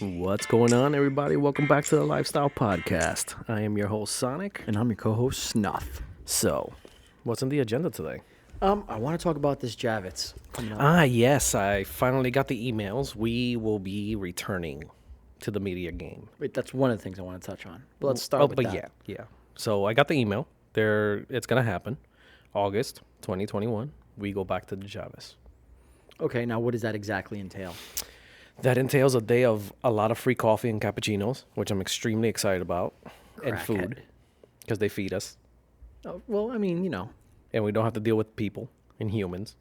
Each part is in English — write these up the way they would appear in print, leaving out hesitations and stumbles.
What's going on, everybody? Welcome back to the Lifestyle Podcast. I am your host, Sonic. And I'm your co-host, Snuff. So, what's on the agenda today? I want to talk about this Javits coming up. Yes, I finally got the emails. We will be returning to the media game. Wait, that's one of the things I want to touch on. But let's start with that. Yeah. So, I got the email. It's going to happen. August 2021, we go back to the Javis. Okay, now what does that exactly entail? That entails a day of a lot of free coffee and cappuccinos, which I'm extremely excited about, and food, because they feed us. Oh, well, I mean, And we don't have to deal with people and humans.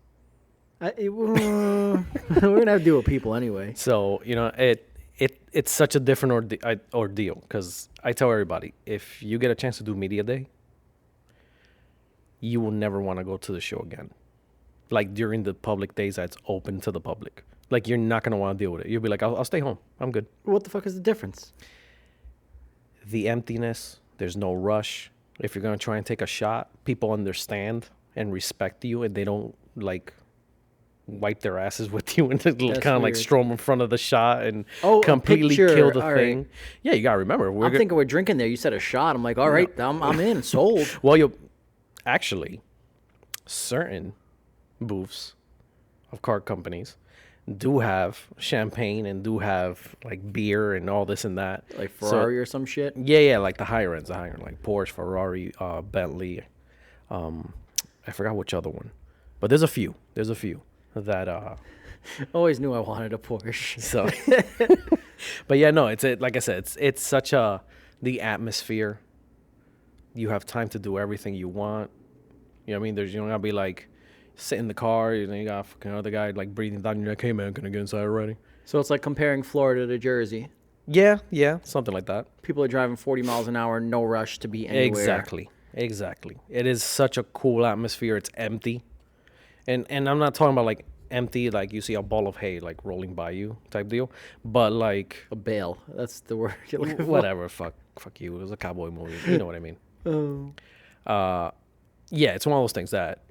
We're going to have to deal with people anyway. So, it's such a different ordeal, because I tell everybody, if you get a chance to do media day, you will never want to go to the show again. Like during the public days that's open to the public. Like, you're not going to want to deal with it. You'll be like, I'll stay home. I'm good. What the fuck is the difference? The emptiness. There's no rush. If you're going to try and take a shot, people understand and respect you, and they don't, wipe their asses with you and kind of, stroll in front of the shot and completely kill the thing. Right. Yeah, you got to remember. I'm thinking we're drinking there. You said a shot. I'm like, all right, no. I'm in. Sold. Well, actually, certain booths of car companies do have champagne and do have beer and all this and that, like Ferrari or some shit. Yeah, like the higher ends, like Porsche, Ferrari, Bentley. I forgot which other one, but there's a few that always knew I wanted a Porsche. So, but yeah, no, like I said, it's such the atmosphere. You have time to do everything you want. You know what I mean? You don't gotta be sit in the car, you got fucking other guy breathing down your neck. Hey man, can I get inside already? So it's like comparing Florida to Jersey. Yeah, something like that. People are driving 40 miles an hour, no rush to be anywhere. Exactly. It is such a cool atmosphere. It's empty, and I'm not talking about empty like you see a ball of hay rolling by you type deal, but a bale. That's the word you're looking for. Whatever. Fuck you. It was a cowboy movie. You know what I mean? Yeah, it's one of those things that.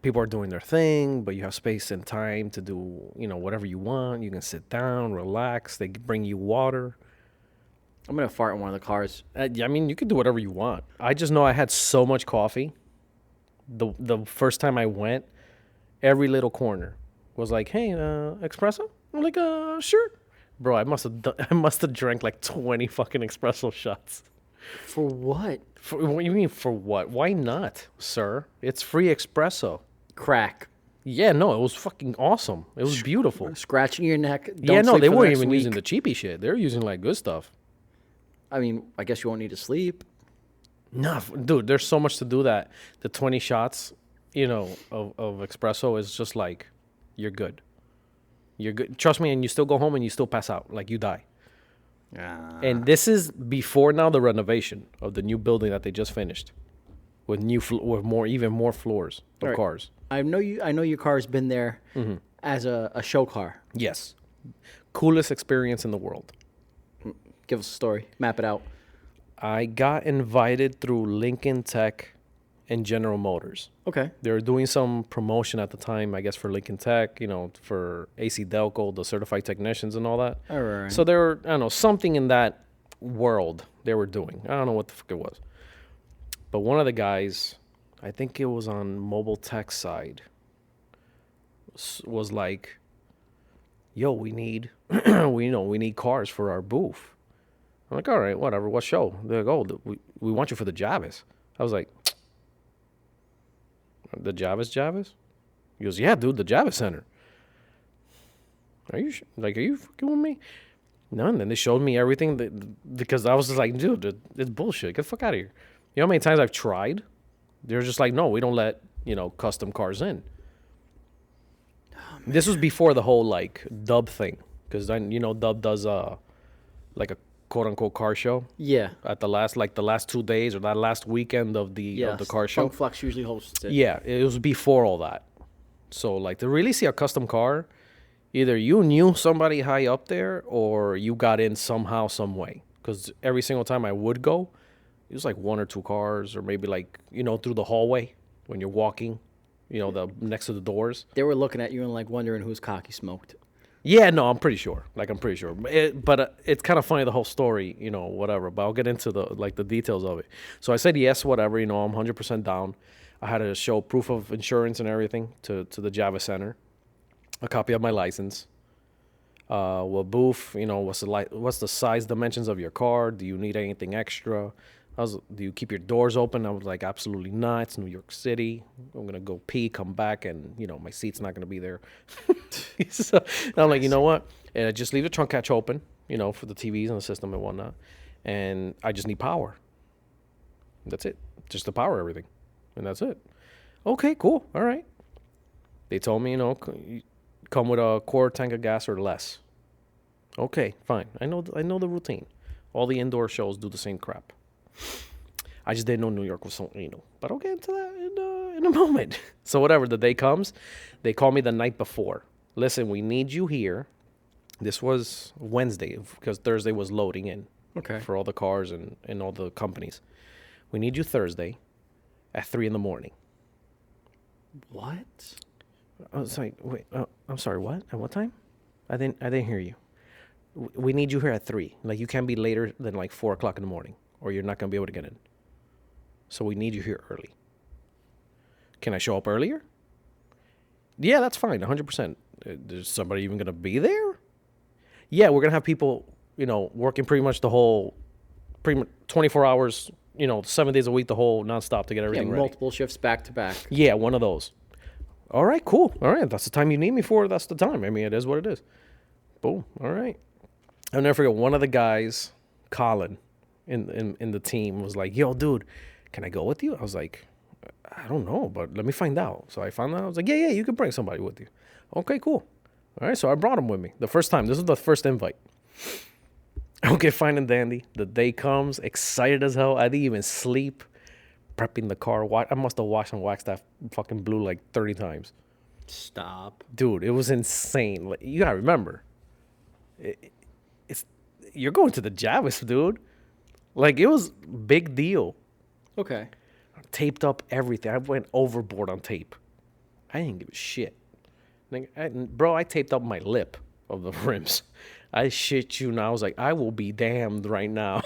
People are doing their thing, but you have space and time to do, whatever you want. You can sit down, relax. They bring you water. I'm going to fart in one of the cars. I mean, you can do whatever you want. I just know I had so much coffee. The first time I went, every little corner was like, hey, espresso? I'm like, sure. Bro, I must have drank 20 fucking espresso shots. For what? What do you mean for what? Why not, sir? It's free espresso. Crack. Yeah, no, it was fucking awesome. It was beautiful. Scratching your neck. They weren't even using the cheapy shit. They were using good stuff. I mean, I guess you won't need to sleep. No, dude, there's so much to do that. The 20 shots, of espresso is just you're good. You're good. Trust me, and you still go home and you still pass out. You die. And this is before now the renovation of the new building that they just finished, with even more floors of cars. I know your car's been there as a show car. Yes, coolest experience in the world. Give us a story. Map it out. I got invited through Lincoln Tech and General Motors. Okay. They were doing some promotion at the time, I guess, for Lincoln Tech, for AC Delco, the certified technicians and all that. All right. So there were, I don't know, something in that world they were doing. I don't know what the fuck it was. But one of the guys, I think it was on Mobile Tech side, was like, yo, we need, we need cars for our booth. I'm like, all right, whatever, what show? They're like, oh, we want you for the Javis. I was like, the Javis? He goes, yeah, dude, the Javis Center. Are you fucking with me? No, and then they showed me everything because I was just like, dude, it's bullshit. Get the fuck out of here. You know how many times I've tried? They're just like, no, we don't let, custom cars in. This was before the whole Dub thing, because then, Dub does a quote unquote car show. Yeah. At the last 2 days or that last weekend of the car show. Funk Flex usually hosts it. Yeah, it was before all that. So to really see a custom car, either you knew somebody high up there or you got in somehow, some way. Because every single time I would go, it was one or two cars, or maybe through the hallway when you're walking, the next to the doors. They were looking at you and wondering whose cock you smoked. Yeah, no, I'm pretty sure. Like, I'm pretty sure. But it's kind of funny, the whole story, whatever. But I'll get into the details of it. So I said yes, whatever. I'm 100% down. I had to show proof of insurance and everything to the Java Center, a copy of my license. What booth? What's the size dimensions of your car? Do you need anything extra? Do you keep your doors open? I was like, absolutely not. It's New York City. I'm gonna go pee, come back, and my seat's not gonna be there. So I'm like, you know what? And I just leave the trunk catch open, for the TVs and the system and whatnot. And I just need power. That's it. Just to power everything, and that's it. Okay, cool. All right. They told me, come with a quarter tank of gas or less. Okay, fine. I know the routine. All the indoor shows do the same crap. I just didn't know New York was so anal. But I'll get into that in a moment. So whatever, the day comes, they call me the night before. Listen, we need you here. This was Wednesday because Thursday was loading in. Okay. For all the cars and all the companies. We need you Thursday at 3 a.m. What? I was like, wait, I'm sorry, what? At what time? I didn't hear you. We need you here at 3. Like, you can't be later than like 4 o'clock in the morning, or you're not going to be able to get in. So we need you here early. Can I show up earlier? Yeah, that's fine, 100%. Is somebody even going to be there? Yeah, we're going to have people, working pretty much the whole, 24 hours, 7 days a week, the whole nonstop to get everything ready. Multiple shifts back to back. Yeah, one of those. All right, cool. All right, that's the time you need me for. That's the time. I mean, it is what it is. Boom. All right. I'll never forget, one of the guys, Colin, in the team was like, yo, dude, can I go with you? I was like, I don't know, but let me find out. So I found out. I was like, yeah, you can bring somebody with you. Okay, cool. All right, so I brought him with me. The first time. This was the first invite. Okay, fine and dandy. The day comes, excited as hell. I didn't even sleep, prepping the car. I must have washed and waxed that fucking blue like 30 times. Stop. Dude, it was insane. Like, you gotta remember, you're going to the Javis, dude. Like, it was big deal. Okay. Taped up everything. I went overboard on tape. I didn't give a shit. Like, bro, I taped up my lip of the rims. I shit you now. I was like, I will be damned right now.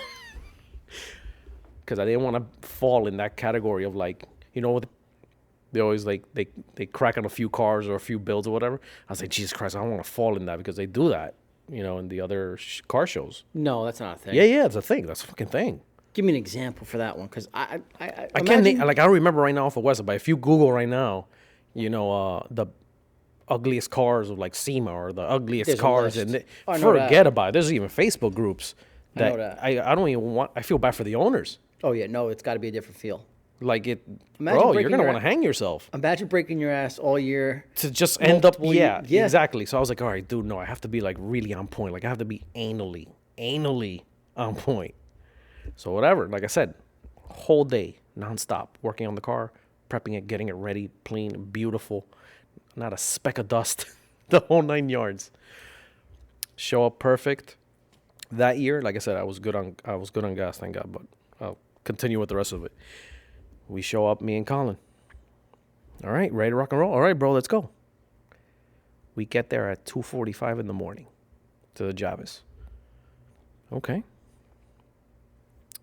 Because I didn't want to fall in that category of, like, they always, like, they crack on a few cars or a few builds or whatever. I was like, Jesus Christ, I don't want to fall in that, because they do that, in the other car shows. No, that's not a thing. Yeah, it's a thing. That's a fucking thing. Give me an example for that one, because I can't like, I don't remember right now off the west, but if you Google right now, the ugliest cars of like SEMA or the ugliest cars, and forget about it. There's even Facebook groups that I don't even want. I feel bad for the owners. Oh yeah, no, it's got to be a different feel. Like bro, you're gonna want to hang yourself. Imagine breaking your ass all year to just end up. Yeah, exactly. So I was like, all right, dude, no, I have to be like really on point. Like, I have to be anally on point. So whatever. Like I said, whole day nonstop working on the car, prepping it, getting it ready, clean, beautiful, not a speck of dust, the whole 9 yards. Show up perfect. That year, like I said, I was good on gas, thank God. But I'll continue with the rest of it. We show up, me and Colin. All right, ready to rock and roll. All right, bro, let's go. We get there at 2:45 in the morning to the Javis. Okay.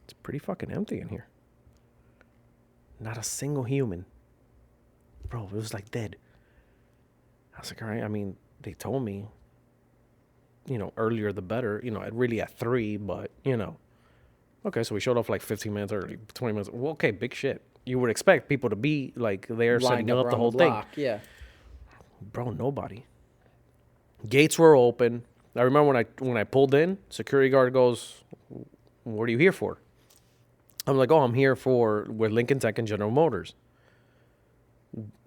It's pretty fucking empty in here. Not a single human. Bro, it was like dead. I was like, all right, I mean, they told me, earlier the better, really at 3, but, Okay, so we showed up like 15 minutes early, 20 minutes. Well, okay, big shit. You would expect people to be like there setting up the whole thing. Yeah. Bro, nobody. Gates were open. I remember when I pulled in, security guard goes, "What are you here for?" I'm like, "Oh, I'm here with Lincoln Tech and General Motors."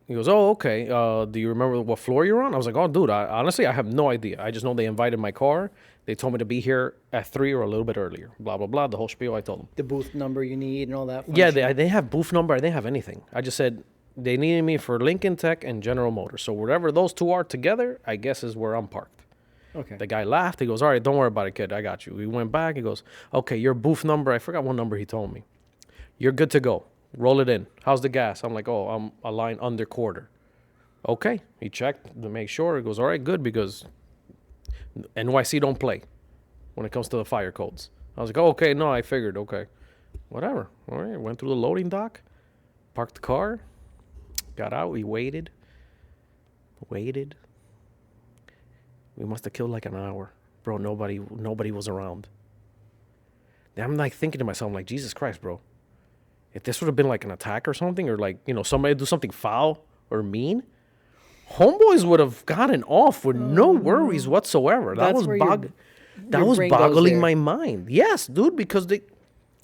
He goes, "Oh, okay. Do you remember what floor you're on?" I was like, "Oh, dude, honestly, I have no idea. I just know they invited my car. They told me to be here at 3 or a little bit earlier. Blah, blah, blah. The whole spiel I told them. The booth number you need and all that. Yeah, they have booth number. I didn't have anything. I just said they needed me for Lincoln Tech and General Motors. So wherever those two are together, I guess is where I'm parked." Okay. The guy laughed. He goes, "All right, don't worry about it, kid. I got you." We went back. He goes, "Okay, your booth number." I forgot what number he told me. "You're good to go. Roll it in. How's the gas?" I'm like, "Oh, I'm a line under quarter." Okay. He checked to make sure. He goes, "All right, good," because NYC don't play when it comes to the fire codes. I was like, oh, okay, no, I figured, okay. Whatever. All right, went through the loading dock, parked the car, got out, we waited. We must have killed like an hour. Bro, nobody was around. And I'm like thinking to myself, I'm like, Jesus Christ, bro. If this would have been like an attack or something, or like, somebody do something foul or mean, homeboys would have gotten off with no worries whatsoever. That was boggling my mind. Yes, dude, because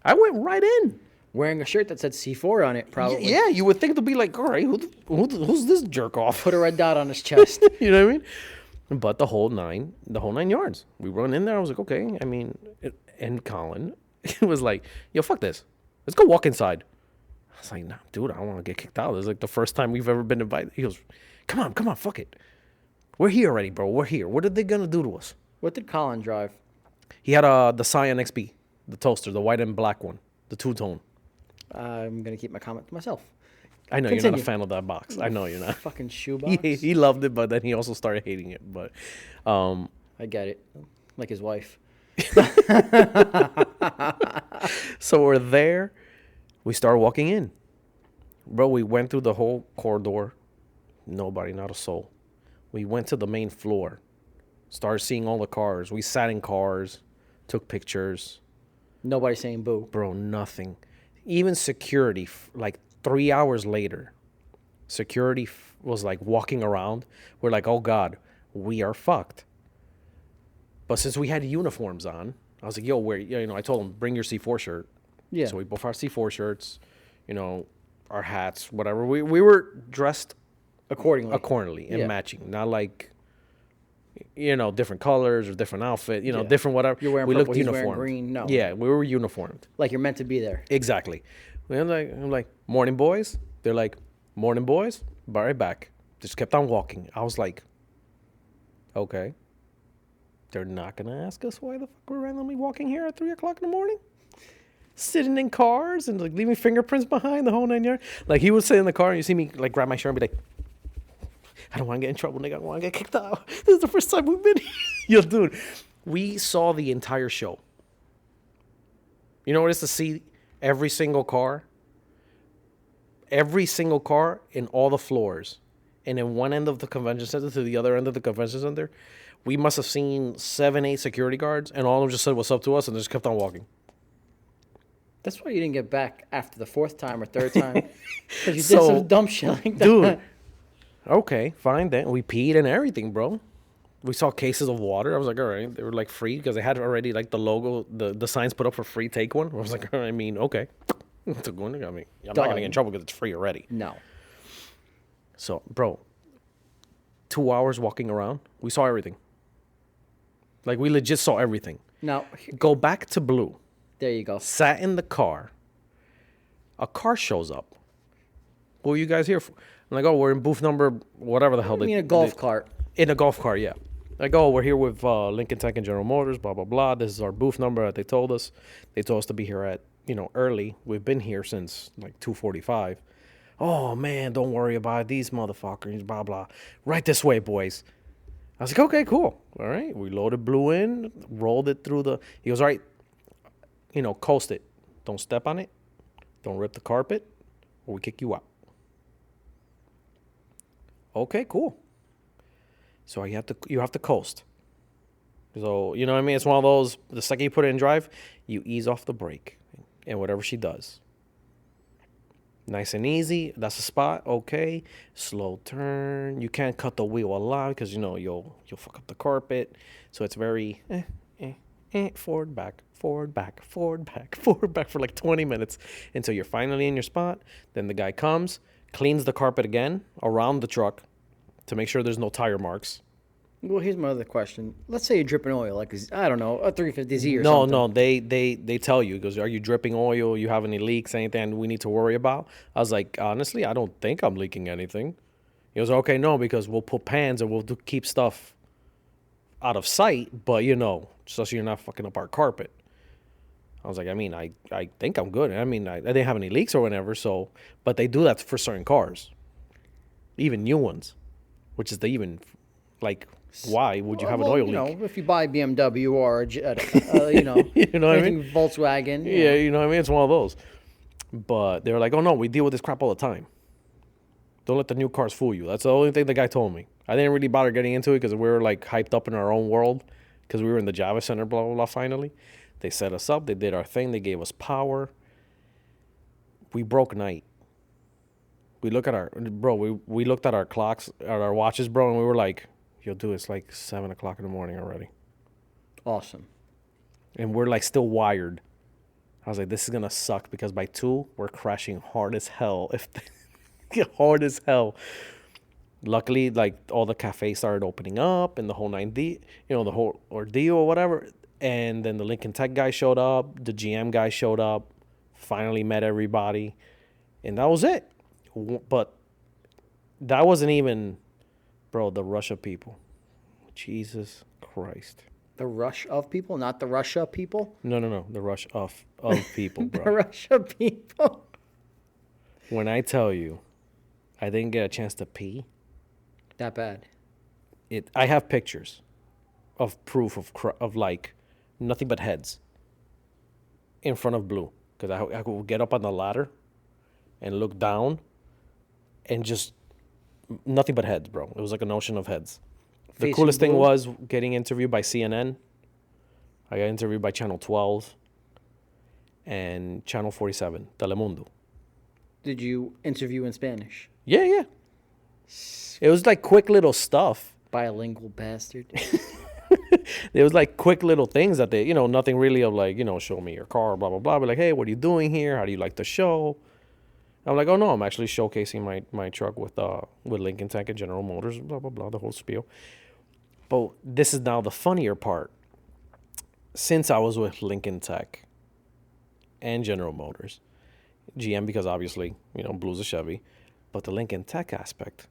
I went right in. Wearing a shirt that said C4 on it, probably. Yeah, you would think to be like, all right, who's this jerk off? Put a red dot on his chest. You know what I mean? But the whole nine yards. We run in there. I was like, okay. I mean, and Colin was like, yo, fuck this. Let's go walk inside. I was like, nah, dude, I don't want to get kicked out. This is like the first time we've ever been invited. He goes, come on, fuck it. We're here already, bro. We're here. What are they going to do to us? What did Colin drive? He had the Scion XB, the toaster, the white and black one, the two-tone. I'm going to keep my comment to myself. I know you're not a fan of that box. I know you're not. Fucking shoebox. He loved it, but then he also started hating it. But I get it. Like his wife. So we're there. We start walking in. Bro, we went through the whole corridor. Nobody, not a soul. We went to the main floor. Started seeing all the cars. We sat in cars, took pictures. Nobody saying boo. Bro, nothing. Even security, like 3 hours later, security was like walking around. We're like, oh God, we are fucked. But since we had uniforms on, I was like, yo, I told them, bring your C4 shirt. Yeah. So we both our C4 shirts, our hats, whatever. We were dressed accordingly and matching. Not like, different colors or different outfit, different whatever. You're wearing we purple, looked he's uniformed. wearing green. No. Yeah, we were uniformed. Like you're meant to be there. Exactly. I'm like, morning, boys. They're like, morning, boys. Be right back. Just kept on walking. I was like, okay. They're not going to ask us why the fuck we're randomly walking here at 3 o'clock in the morning? Sitting in cars and like leaving fingerprints behind the whole 9 yards. Like he would sit in the car and you see me like grab my shirt and be like, I don't want to get in trouble, nigga. I don't want to get kicked out. This is the first time we've been here. Yo, dude, we saw the entire show. You know what it is to see every single car? Every single car in all the floors. And in one end of the convention center to the other end of the convention center, we must have seen 7, 8 security guards, and all of them just said what's up to us and just kept on walking. That's why you didn't get back after the 4th time or 3rd time. Because you did some dumb shit like that. Dude, okay, fine then. We peed and everything, bro. We saw cases of water. I was like, all right. They were like free because they had already like the logo, the signs put up for free, take one. I was like, all right, okay. Took one. I'm not going to get in trouble because it's free already. No. So, bro, 2 hours walking around. We saw everything. Like, we legit saw everything. Now, go back to Blue. There you go. Sat in the car. A car shows up. What are you guys here for? I'm like, oh, we're in booth number, whatever the hell. I mean, a golf cart. In a golf cart, yeah. Like, oh, we're here with Lincoln Tech and General Motors, blah, blah, blah. This is our booth number that they told us. They told us to be here at, early. We've been here since, like, 2:45. Oh, man, don't worry about it. These motherfuckers, blah, blah. Right this way, boys. I was like, okay, cool. All right. We loaded Blue in, rolled it through the... He goes, all right, coast it. Don't step on it. Don't rip the carpet, or we kick you out. Okay, cool. So you have to coast. So, you know what I mean? It's one of those, the second you put it in drive, you ease off the brake and whatever she does. Nice and easy. That's the spot. Okay. Slow turn. You can't cut the wheel a lot because, you'll fuck up the carpet. So it's very forward, back, forward, back, forward, back, forward, back for like 20 minutes until you're finally in your spot. Then the guy comes, cleans the carpet again around the truck to make sure there's no tire marks. Well, here's my other question. Let's say you're dripping oil, like, I don't know, a 350Z or something. No, they tell you, because are you dripping oil? You have any leaks, anything we need to worry about? I was like, honestly, I don't think I'm leaking anything. He goes, okay, no, because we'll put pans and we'll keep stuff out of sight, but, so you're not fucking up our carpet. I was like, I think I'm good. I didn't have any leaks or whatever, so, but they do that for certain cars, even new ones, which is the even Like, why would you have an oil leak? If you buy BMW or You know what I anything mean? Volkswagen. Yeah, you know what I mean? It's one of those. But they were like, oh, no, we deal with this crap all the time. Don't let the new cars fool you. That's the only thing the guy told me. I didn't really bother getting into it because we were like hyped up in our own world because we were in the Java Center, blah, blah, blah, finally. They set us up. They did our thing. They gave us power. We broke night. We look at we looked at our clocks, at our watches, bro, and we were like, yo, dude, it's like 7 o'clock in the morning already. Awesome. And we're like still wired. I was like, this is going to suck because by 2, we're crashing hard as hell. Hard as hell. Luckily, like all the cafes started opening up and the whole the whole ordeal or whatever. And then the Lincoln Tech guy showed up. The GM guy showed up. Finally met everybody. And that was it. But that wasn't even, bro, the rush of people. Jesus Christ. The rush of people, not the Russia people? No. The rush of people, bro. The rush of people. When I tell you, I didn't get a chance to pee. That bad. I have pictures of proof of like nothing but heads in front of Blue. Because I could get up on the ladder and look down and just nothing but heads, bro. It was like an ocean of heads. The coolest thing was getting interviewed by CNN. I got interviewed by Channel 12 and Channel 47, Telemundo. Did you interview in Spanish? Yeah. It was like quick little stuff. Bilingual bastard. It was like quick little things that they, nothing really of like, show me your car, blah, blah, blah. But like, hey, what are you doing here? How do you like the show? I'm like, oh, no, I'm actually showcasing my truck with Lincoln Tech and General Motors, blah, blah, blah, the whole spiel. But this is now the funnier part. Since I was with Lincoln Tech and General Motors, GM because obviously, Blue's a Chevy, but the Lincoln Tech aspect,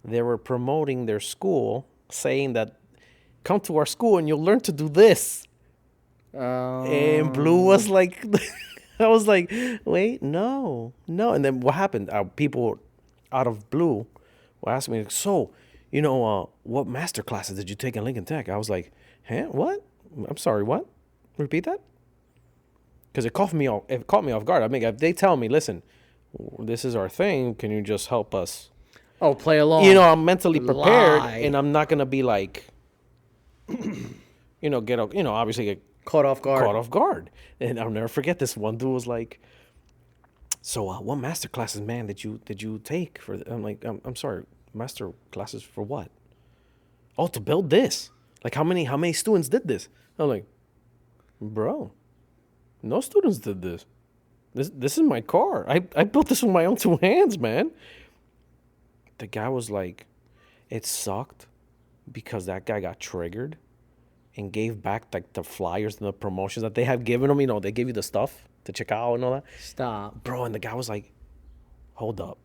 they were promoting their school, saying that, come to our school and you'll learn to do this. And Blue was like, I was like, wait, no. And then what happened? People out of Blue were asking me, so, what master classes did you take in Lincoln Tech? I was like, huh? What? I'm sorry, what? Repeat that? Because it caught me off guard. I mean, if they tell me, listen, this is our thing, can you just help us? Oh, play along. I'm mentally prepared, and I'm not gonna be like, obviously get caught off guard. And I'll never forget this one dude was like, so what master classes, man, did you take for? I'm like, I'm sorry, master classes for what? Oh, to build this. Like how many students did this? I'm like, bro, no students did this. This is my car. I built this with my own 2 hands, man. The guy was like, it sucked because that guy got triggered and gave back like the flyers and the promotions that they have given him. They gave you the stuff to check out and all that. Stop. Bro, and the guy was like, hold up.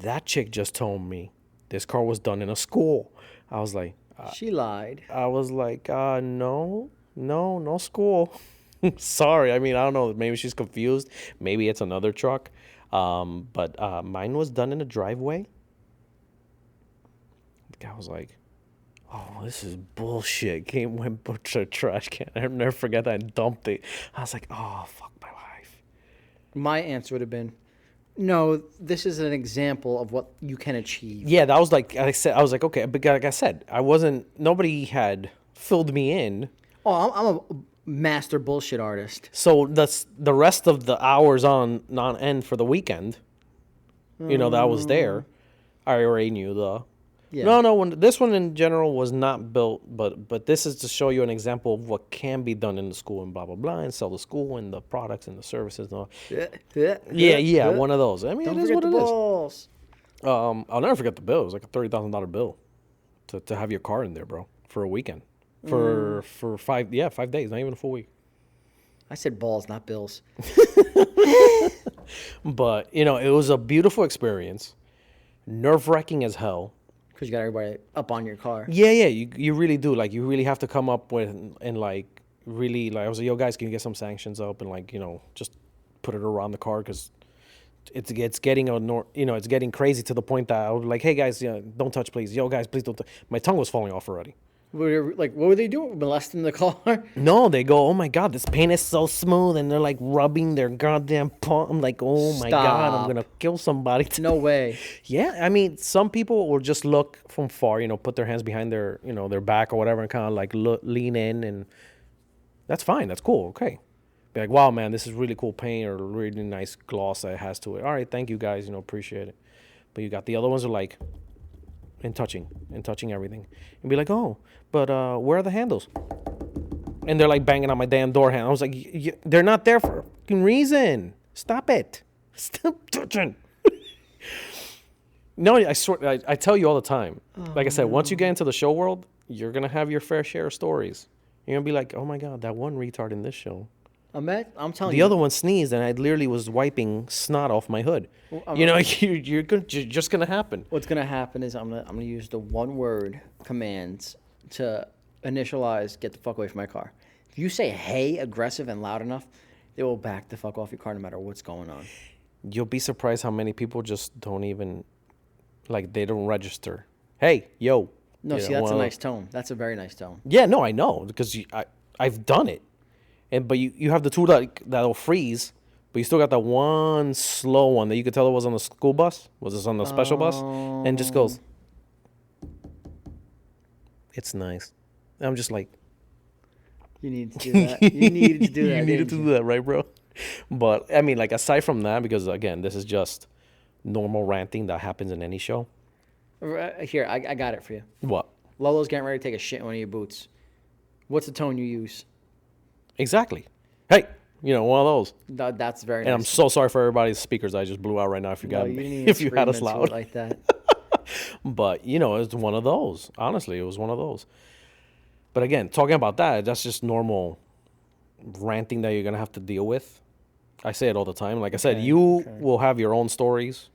That chick just told me this car was done in a school. I was like... she lied. I was like, no school. Sorry. I mean, I don't know. Maybe she's confused. Maybe it's another truck. But mine was done in a driveway. The guy was like, oh, this is bullshit. Went to a trash can. I'll never forget that and dumped it. I was like, oh, fuck my life. My answer would have been, no, this is an example of what you can achieve. Yeah, that was like, I was like, okay. But like I said, nobody had filled me in. Oh, I'm a master bullshit artist. So that's the rest of the hours on end for the weekend, that I was there. I already knew Yeah. No. This one in general was not built, but this is to show you an example of what can be done in the school and blah blah blah, and sell the school and the products and the services and all. Yeah, one of those. I mean, Don't it is forget what the it is. balls. I'll never forget the bill. It was like a $30,000 bill to have your car in there, bro, for a weekend, for 5 days, not even a full week. I said balls, not bills. But it was a beautiful experience, nerve-wracking as hell. Because you got everybody up on your car. Yeah, you really do. Like, you really have to come up with, and like, really, like, I was like, yo, guys, can you get some sanctions up and, like, just put it around the car? Because it's getting it's getting crazy to the point that I was like, hey guys, don't touch, please. Yo guys, please don't. My tongue was falling off already. Like, what were they doing? Molesting the car? No, they go, oh my god, this paint is so smooth, and they're like rubbing their goddamn palm. I'm like, oh my god, I'm gonna kill somebody. No way. Yeah, I mean, some people will just look from far, put their hands behind their their back or whatever, and kind of like lean in, and that's fine. That's cool. Okay. Be like, wow, man, this is really cool paint or really nice gloss that it has to it. All right, thank you guys, appreciate it. But you got the other ones are like, and touching everything, and be like, oh, but where are the handles? And they're like banging on my damn door handle. I was like, they're not there for a fucking reason. Stop it. Stop touching. No, I swear, I tell you all the time. Like I said, once you get into the show world, you're gonna have your fair share of stories. You're gonna be like, oh my god, that one retard in this show. I'm telling you. The other one sneezed, and I literally was wiping snot off my hood. Well, you're just gonna happen. What's gonna happen is I'm gonna use the one word commands to initialize get the fuck away from my car. If you say hey aggressive and loud enough, they will back the fuck off your car no matter what's going on. You'll be surprised how many people just don't even they don't register. Hey, yo. No, see, that's a nice tone. That's a very nice tone. Yeah, no, I know because I've done it. But you have the two that'll freeze, but you still got that one slow one that you could tell it was on the school bus. Was this on the special bus? And just goes. It's nice. I'm just like. You need to do that. You needed to do that. You needed to do that, right, bro? But I mean, aside from that, because again, this is just normal ranting that happens in any show. Here, I got it for you. What? Lolo's getting ready to take a shit in one of your boots. What's the tone you use? Exactly. Hey, one of those. That's very nice. And I'm so sorry for everybody's speakers I just blew out right now if you had us loud. Like that. But, it's one of those. Honestly, it was one of those. But again, talking about that's just normal ranting that you're going to have to deal with. I say it all the time. Like I said, you will have your own stories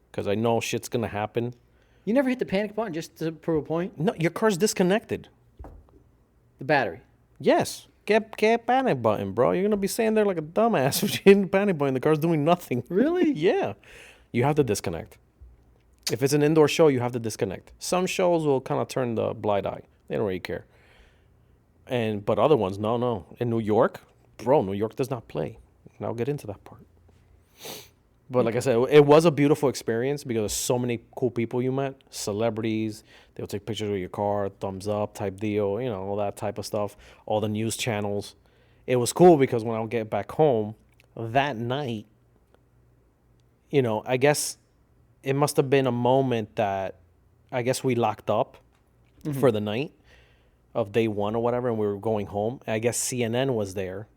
because I know shit's going to happen. You never hit the panic button just to prove a point? No, your car's disconnected. The battery? Yes. Get panic button, bro. You're going to be standing there like a dumbass if you hit the panic button. The car's doing nothing. Really? Yeah. You have to disconnect. If it's an indoor show, you have to disconnect. Some shows will kind of turn the blind eye. They don't really care. But other ones, no. In New York, bro, New York does not play. And I'll get into that part. But like I said, it was a beautiful experience because there's so many cool people you met. Celebrities. They'll take pictures of your car, thumbs up type deal, all that type of stuff. All the news channels. It was cool because when I'll get back home that night, I guess it must have been a moment that I guess we locked up for the night of day one or whatever, and we were going home. And I guess CNN was there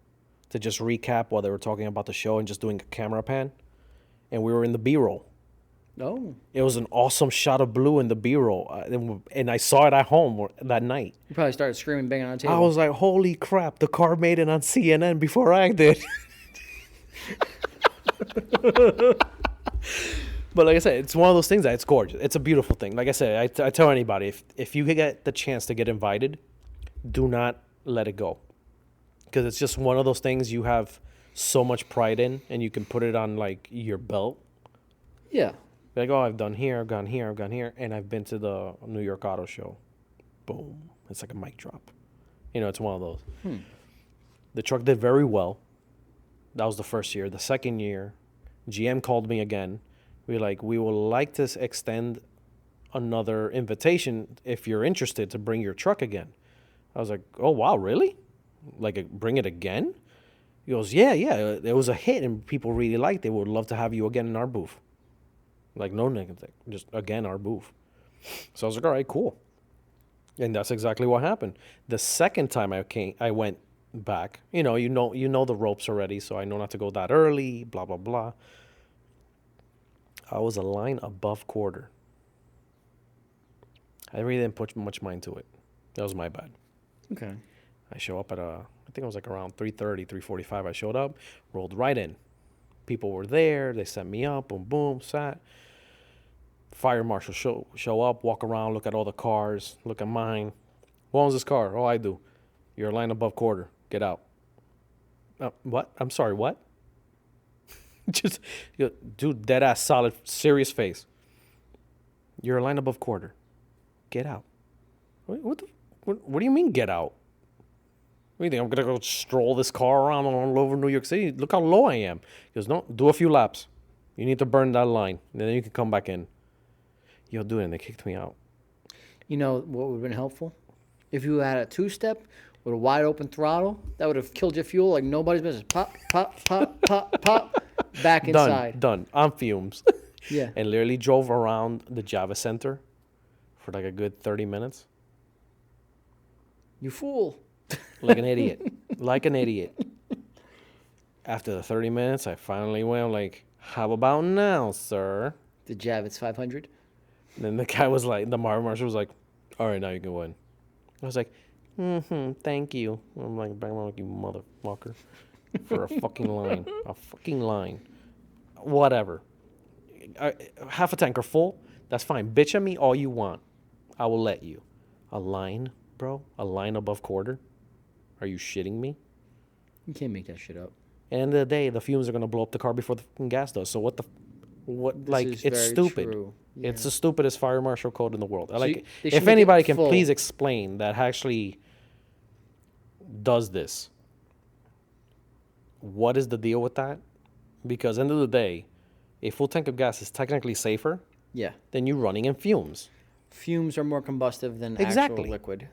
to just recap while they were talking about the show and just doing a camera pan. And we were in the B-roll. Oh. It was an awesome shot of blue in the B-roll. And I saw it at home that night. You probably started screaming, banging on the table. I was like, holy crap, the car made it on CNN before I did. But like I said, it's one of those things that it's gorgeous. It's a beautiful thing. Like I said, I tell anybody, if you get the chance to get invited, do not let it go. Because it's just one of those things you have so much pride in, and you can put it on your belt. Yeah. Like, oh, I've done here, I've gone here, I've gone here, and I've been to the New York Auto Show. Boom. It's like a mic drop. It's one of those. The truck did very well. That was the first year. The second year, GM called me again. We would like to extend another invitation if you're interested to bring your truck again. I was like, oh, wow, really? Bring it again? He goes, yeah, it was a hit and people really liked it. Would love to have you again in our booth. No negative, just again our booth. So I was like, all right, cool. And that's exactly what happened. The second time I went back. You know the ropes already, so I know not to go that early. Blah blah blah. I was a line above quarter. I really didn't put much mind to it. That was my bad. Okay. I show up at I think it was around 3:30, 3:45. I showed up, rolled right in. People were there. They set me up. Boom, boom, sat. Fire marshal show up, walk around, look at all the cars, look at mine. Who owns this car? Oh, I do. You're a line above quarter. Get out. What? I'm sorry, what? Just, dude, dead ass, solid, serious face. You're a line above quarter. Get out. What do you mean, get out? What do you think? I'm going to go stroll this car around all over New York City? Look how low I am. He goes, no, do a few laps. You need to burn that line. And then you can come back in. Yo, dude, and they kicked me out. You know what would have been helpful? If you had a two-step with a wide open throttle, that would have killed your fuel like nobody's business. Pop, pop, pop, pop, pop. Back inside. Done. On fumes. Yeah. And literally drove around the Java Center for like a good 30 minutes. You fool. Like an idiot. Like an idiot. After the 30 minutes, I finally went like, how about now, sir? The Javits 500. And then the guy was like, the marshal was like, all right, now you can win. I was like, thank you. I'm like, bang on you motherfucker. For a fucking line. A fucking line. Whatever. Half a tanker full, that's fine. Bitch at me all you want. I will let you. A line, bro? A line above quarter? Are you shitting me? You can't make that shit up. End of the day, the fumes are going to blow up the car before the fucking gas does. So what This it's is stupid. true. It's the stupidest fire marshal code in the world. they If should make anybody it can full. please explain that actually does this, what is the deal with that? Because end of the day, a full tank of gas is technically safer Yeah. than you running in fumes. Fumes are more combustive than Exactly. actual liquid.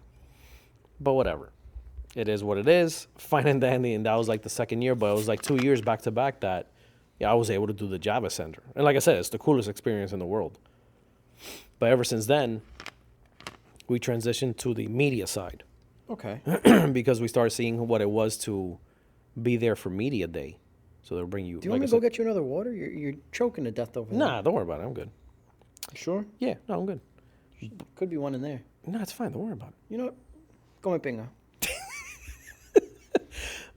But whatever. It is what it is. Fine and dandy. And that was like the second year, but it was like 2 years back to back that I was able to do the Java Center. And like I said, it's the coolest experience in the world. But ever since then, we transitioned to the media side Okay. because we started seeing what it was to be there for media day. So they'll bring you. Do you like want me I to go said, get you another water? You're choking to death over there. Nah, don't worry about it. I'm good. Sure? Yeah, no, I'm good. Could be one in there. No, it's fine. Don't worry about it. You know what? Go me pinga.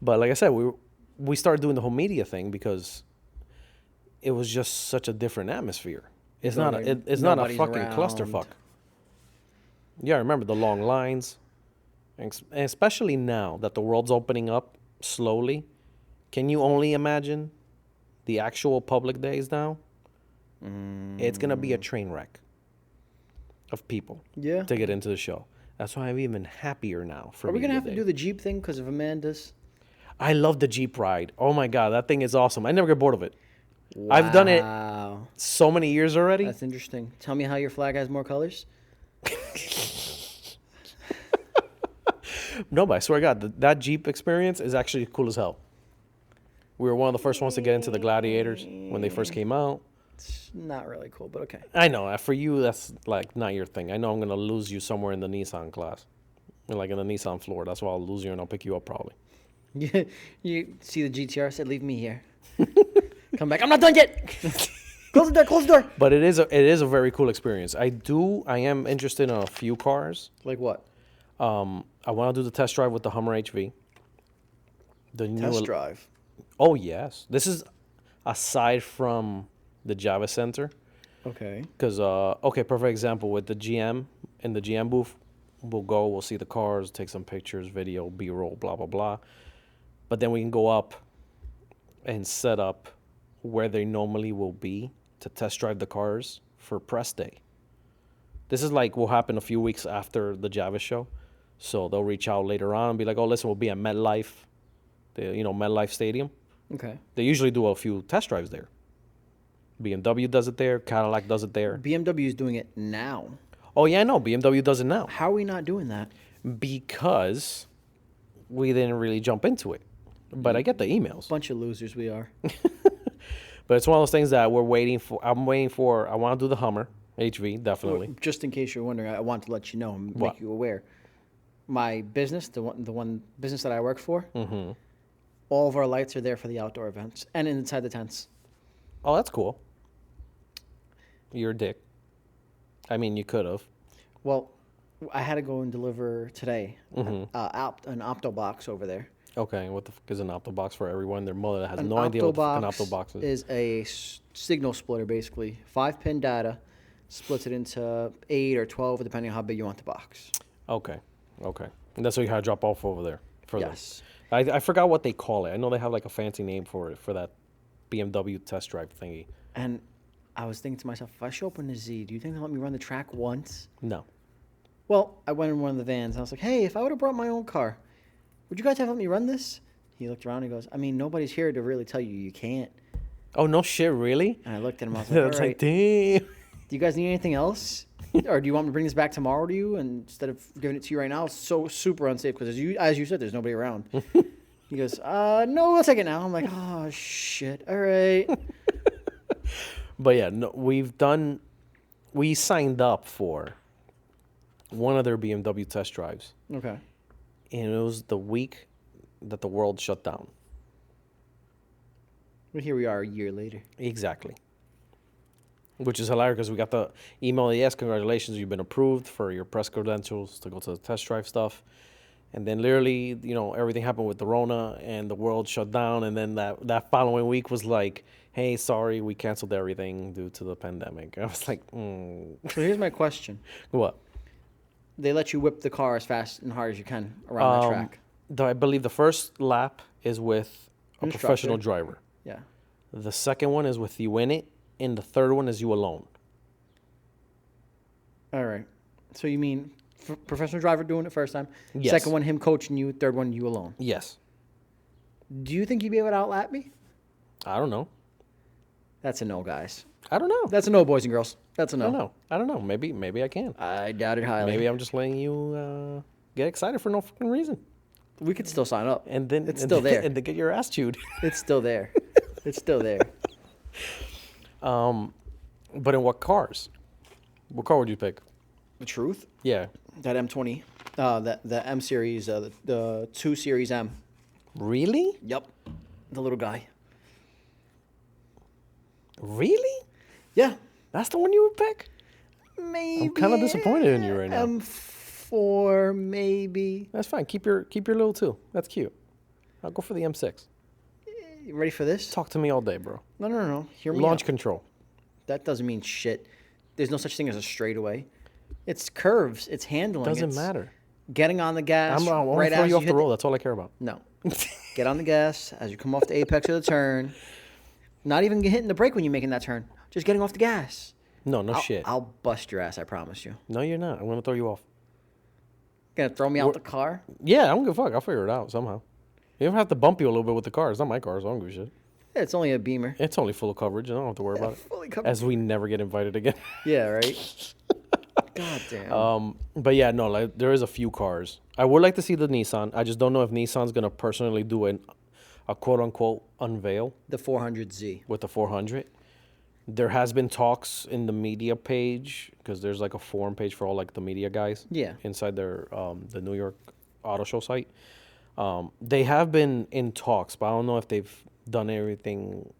But like I said, we started doing the whole media thing because it was just such a different atmosphere. It's not it's not a Nobody's fucking around. clusterfuck. Yeah, I remember the long lines, and especially now that the world's opening up slowly. Can you only imagine the actual public days now? It's gonna be a train wreck of people Yeah. to get into the show. That's why I'm even happier now. For Are we going to media have to day. do the Jeep thing because of Amanda's? I love the Jeep ride. Oh my god, that thing is awesome. I never get bored of it. I've done it Wow. so many years already. That's interesting. Tell me how your flag has more colors. No, but I swear to God, that Jeep experience is actually cool as hell. We were one of the first ones to get into the Gladiators when they first came out. It's not really cool, but okay. I know. For you, that's like not your thing. I know I'm going to lose you somewhere in the Nissan class. Like in the Nissan floor. That's why I'll lose you and I'll pick you up probably. You see the GTR said, leave me here. Come back. I'm not done yet. Close the door. Close the door. But it is a very cool experience. I am interested in a few cars. Like what? I want to do the test drive with the Hummer HV. The Test drive. Oh, yes. This is aside from the Java Center. Okay. Because, okay, perfect example with the GM, in the GM booth, we'll see the cars, take some pictures, video, B-roll, blah, blah, blah. But then we can go up and set up where they normally will be to test drive the cars for press day. This is like will happen a few weeks after the Java show. So they'll reach out later on and be like, oh, listen, we'll be at MetLife, MetLife Stadium. Okay. They usually do a few test drives there. BMW does it there. Cadillac does it there. BMW is doing it now. Oh, yeah, I know. BMW does it now. How are we not doing that? Because we didn't really jump into it. But I get the emails. Bunch of losers we are. But it's one of those things that we're waiting for. I'm waiting for. I want to do the Hummer HV, definitely. Well, just in case you're wondering, I want to let you know and What? make you aware. My business, the one business that I work for, all of our lights are there for the outdoor events and inside the tents. Oh, that's cool. You're a dick. I mean, you could have. Well, I had to go and deliver today an opto box over there. Okay, what the fuck is an optobox for everyone? Their mother has An no idea what the fuck an optobox optobox is. is a signal splitter, basically. 5-pin data, splits it into 8 or 12, depending on how big you want the box. Okay. And that's what you had to drop off over there. For them. Yes. I forgot what they call it. I know they have like a fancy name for it, for that BMW test drive thingy. And I was thinking to myself, if I show up in a Z, do you think they'll let me run the track once? No. Well, I went in one of the vans. And I was like, hey, if I would have brought my own car, would you guys have let me run this? He looked around and he goes, I mean, nobody's here to really tell you you can't. Oh, no shit, really? And I looked at him. I was I like, was all right, like, damn. do you guys need anything else? Or do you want me to bring this back tomorrow to you? And instead of giving it to you right now, it's so super unsafe because as you said, there's nobody around. He goes, no, I'll take it now. I'm like, oh, shit. All right. But yeah, no, we signed up for one of their BMW test drives. Okay. And it was the week that the world shut down. But here we are a year later. Exactly. Which is hilarious because we got the email, yes, congratulations, you've been approved for your press credentials to go to the test drive stuff. And then literally, everything happened with the Rona and the world shut down. And then that following week was like, hey, sorry, we canceled everything due to the pandemic. I was like, So here's my question. What? They let you whip the car as fast and hard as you can around the track. I believe the first lap is with a Instructor. professional driver. Yeah. The second one is with you in it. And the third one is you alone. All right. So you mean professional driver doing it first time? Yes. Second one, him coaching you. Third one, you alone. Yes. Do you think you'd be able to outlap me? I don't know. That's a no, guys. I don't know. That's a no, boys and girls. That's a I no. don't know. I don't know. Maybe I can. I doubt it highly. Maybe I'm just letting you get excited for no fucking reason. We could still sign up. And then It's still there. And to get your ass chewed. It's still there. It's still there. But in what cars? What car would you pick? The truth? Yeah. That M20. The M series, the 2 Series M. Really? Yep. The little guy. Really? Yeah. That's the one you would pick? Maybe. I'm kind of disappointed in you right now. M4, maybe. That's fine. Keep your little 2. That's cute. I'll go for the M6. You ready for this? Talk to me all day, bro. No. Hear me Launch out. control. That doesn't mean shit. There's no such thing as a straightaway. It's curves. It's handling. Doesn't matter. Getting on the gas I'm gonna right throw as you off hit the road. That's all I care about. No. Get on the gas as you come off the apex of the turn. Not even hitting the brake when you're making that turn. Just getting off the gas. No shit. I'll bust your ass, I promise you. No, you're not. I'm gonna throw you off. Gonna throw me out the car? Yeah, I don't give a fuck. I'll figure it out somehow. You don't have to bump you a little bit with the car. It's not my car, so I don't give a shit. Yeah, it's only a Beamer. It's only full of coverage. I don't have to worry about it. Fully covered. As we never get invited again. Yeah, right? God damn. But yeah, no, like there is a few cars. I would like to see the Nissan. I just don't know if Nissan's gonna personally do a quote unquote unveil The 400Z. with the 400. There has been talks in the media page because there's like a forum page for all like the media guys. Yeah. Inside their the New York Auto Show site. They have been in talks, but I don't know if they've done everything,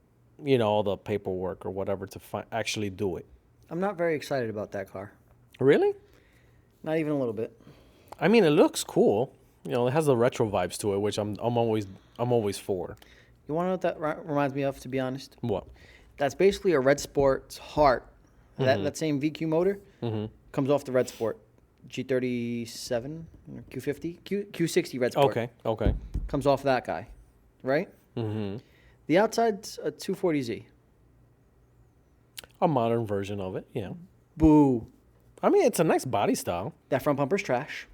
all the paperwork or whatever to actually do it. I'm not very excited about that car. Really? Not even a little bit. I mean, it looks cool. It has the retro vibes to it, which I'm always for. You want to know what that reminds me of, to be honest? What? That's basically a Red Sport's heart. That same VQ motor comes off the Red Sport. G37 or Q50? Q60 Red Sport. Okay. Comes off that guy, right? Mm-hmm. The outside's a 240Z. A modern version of it, yeah. Boo. I mean, it's a nice body style. That front bumper's trash.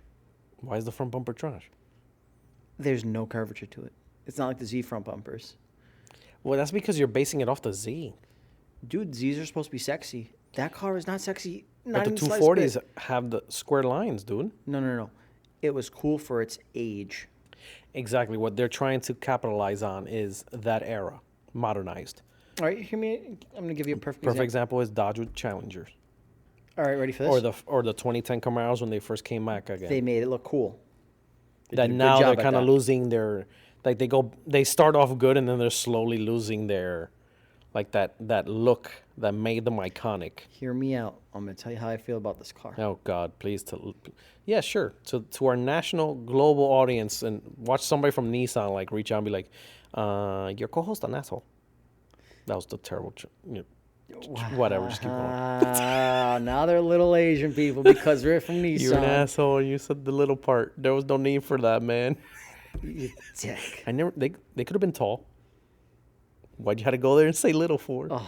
Why is the front bumper trash? There's no curvature to it. It's not like the Z front bumpers. Well, that's because you're basing it off the Z. Dude, Zs are supposed to be sexy. That car is not sexy. But the 240s have the square lines, dude. No. It was cool for its age. Exactly. What they're trying to capitalize on is that era, modernized. All right, hear me. I'm going to give you a perfect example is Dodge with Challengers. All right, ready for this? Or the 2010 Camaros when they first came back again. They made it look cool. That now they're kind of losing their, like they start off good and then they're slowly losing their, like that look that made them iconic. Hear me out. I'm going to tell you how I feel about this car. Oh God, please. Yeah, sure. To our national global audience, and watch somebody from Nissan like reach out and be like, your co-host an asshole. That was the terrible. Whatever, just keep going. Now they're little Asian people because we're from Nissan. You're an asshole. You said the little part. There was no need for that, man. You dick. They could have been tall. Why'd you have to go there and say little for? All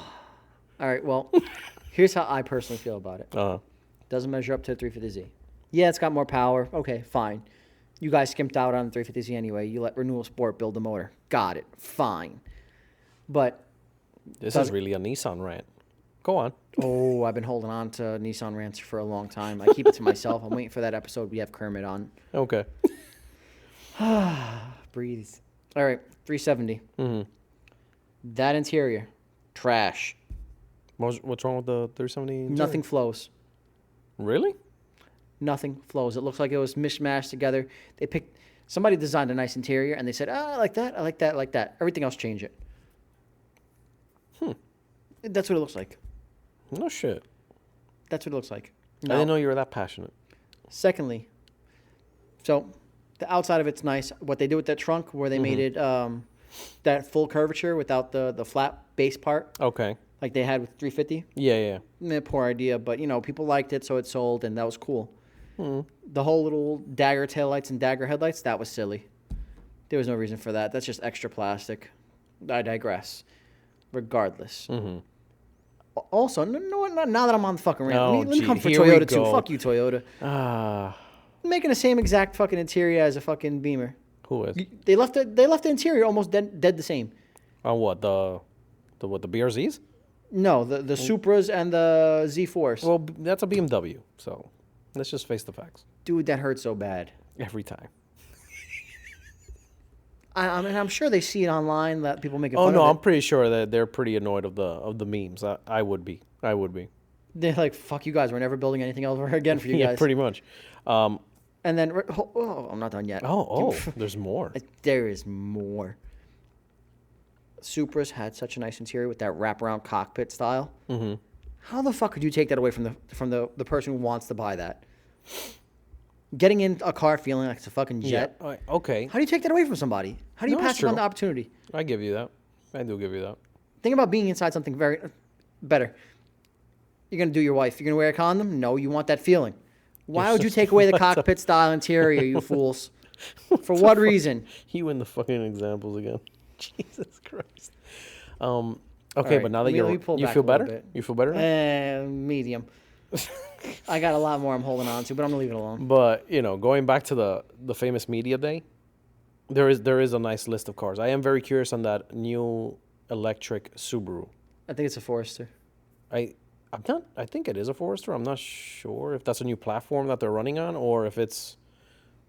right, well, here's how I personally feel about it. Uh, Doesn't measure up to the 350Z. Yeah, it's got more power. Okay, fine. You guys skimped out on the 350Z anyway. You let Renewal Sport build the motor. Got it. Fine. But this is really a Nissan rant. Go on. oh, I've been holding on to Nissan rants for a long time. I keep it to myself. I'm waiting for that episode we have Kermit on. Okay. Breathe. All right, 370. Mm-hmm. That interior, trash. What's wrong with the 370? Nothing flows. Really? Nothing flows. It looks like it was mishmashed together. Somebody designed a nice interior, and they said, I like that, I like that, I like that. Everything else, change it. That's what it looks like. No shit. That's what it looks like. I didn't know you were that passionate. Secondly, so the outside of it's nice. What they did with that trunk, where they made it that full curvature without the flat base part, Okay. like they had with 350. Yeah. Poor idea, but people liked it, so it sold, and that was cool. The whole little dagger taillights and dagger headlights, that was silly. There was no reason for that. That's just extra plastic. I digress. Regardless. Also, now that I'm on the fucking rant, Oh, let me come for here we Toyota too. go. Fuck you, Toyota. Making the same exact fucking interior as a fucking Beamer. Who is? They left the interior almost dead the same. On what? The BRZs? No, the Supras and the Z4s. Well, that's a BMW, so let's just face the facts. Dude, that hurts so bad. Every time. I mean, I'm sure they see it online that people make it Oh fun no, of it. I'm pretty sure that they're pretty annoyed of the memes. I would be. They're like, fuck you guys. We're never building anything ever again for you Yeah, guys. pretty much. And then, I'm not done yet. Oh, there's more. There is more. Supras had such a nice interior with that wraparound cockpit style. How the fuck could you take that away from the person who wants to buy that? Getting in a car feeling like it's a fucking jet. Yeah. Okay. How do you take that away from somebody? How do you No, pass it's on true. the opportunity? I give you that. I do give you that. Think about being inside something very better. You're going to do your wife. You're going to wear a condom? No, you want that feeling. Why would you take away the cockpit style interior, you fools? For what reason? You and the fucking examples again. Jesus Christ. Okay, right, but now that let me pull you back feel a little better? bit. You feel better now? Medium. I got a lot more I'm holding on to, but I'm going to leave it alone. But, going back to the famous media day, there is a nice list of cars. I am very curious on that new electric Subaru. I think it's a Forester. I think it is a Forester. I'm not sure if that's a new platform that they're running on or if it's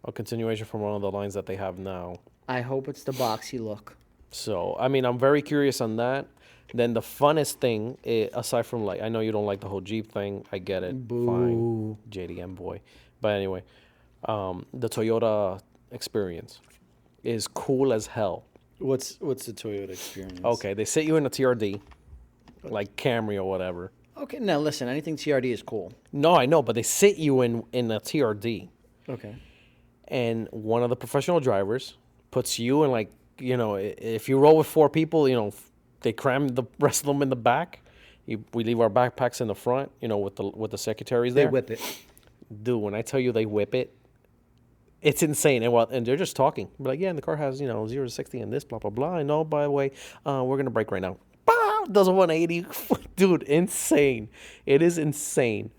a continuation from one of the lines that they have now. I hope it's the boxy look. So, I mean, I'm very curious on that. Then the funnest thing, aside from I know you don't like the whole Jeep thing. I get it. Boo. Fine. JDM boy. But anyway, the Toyota experience is cool as hell. What's the Toyota experience? Okay, they sit you in a TRD, like Camry or whatever. Okay, now listen, anything TRD is cool. No, I know, but they sit you in a TRD. Okay. And one of the professional drivers puts you in if you roll with 4 people, they cram the rest of them in the back. We leave our backpacks in the front, with the secretaries there. They whip it. Dude, when I tell you they whip it, it's insane. And they're just talking. We're like, yeah, and the car has, 0 to 60 and this, blah, blah, blah. I know, by the way, we're going to brake right now. Bow! Does a 180. Dude, insane. It is insane.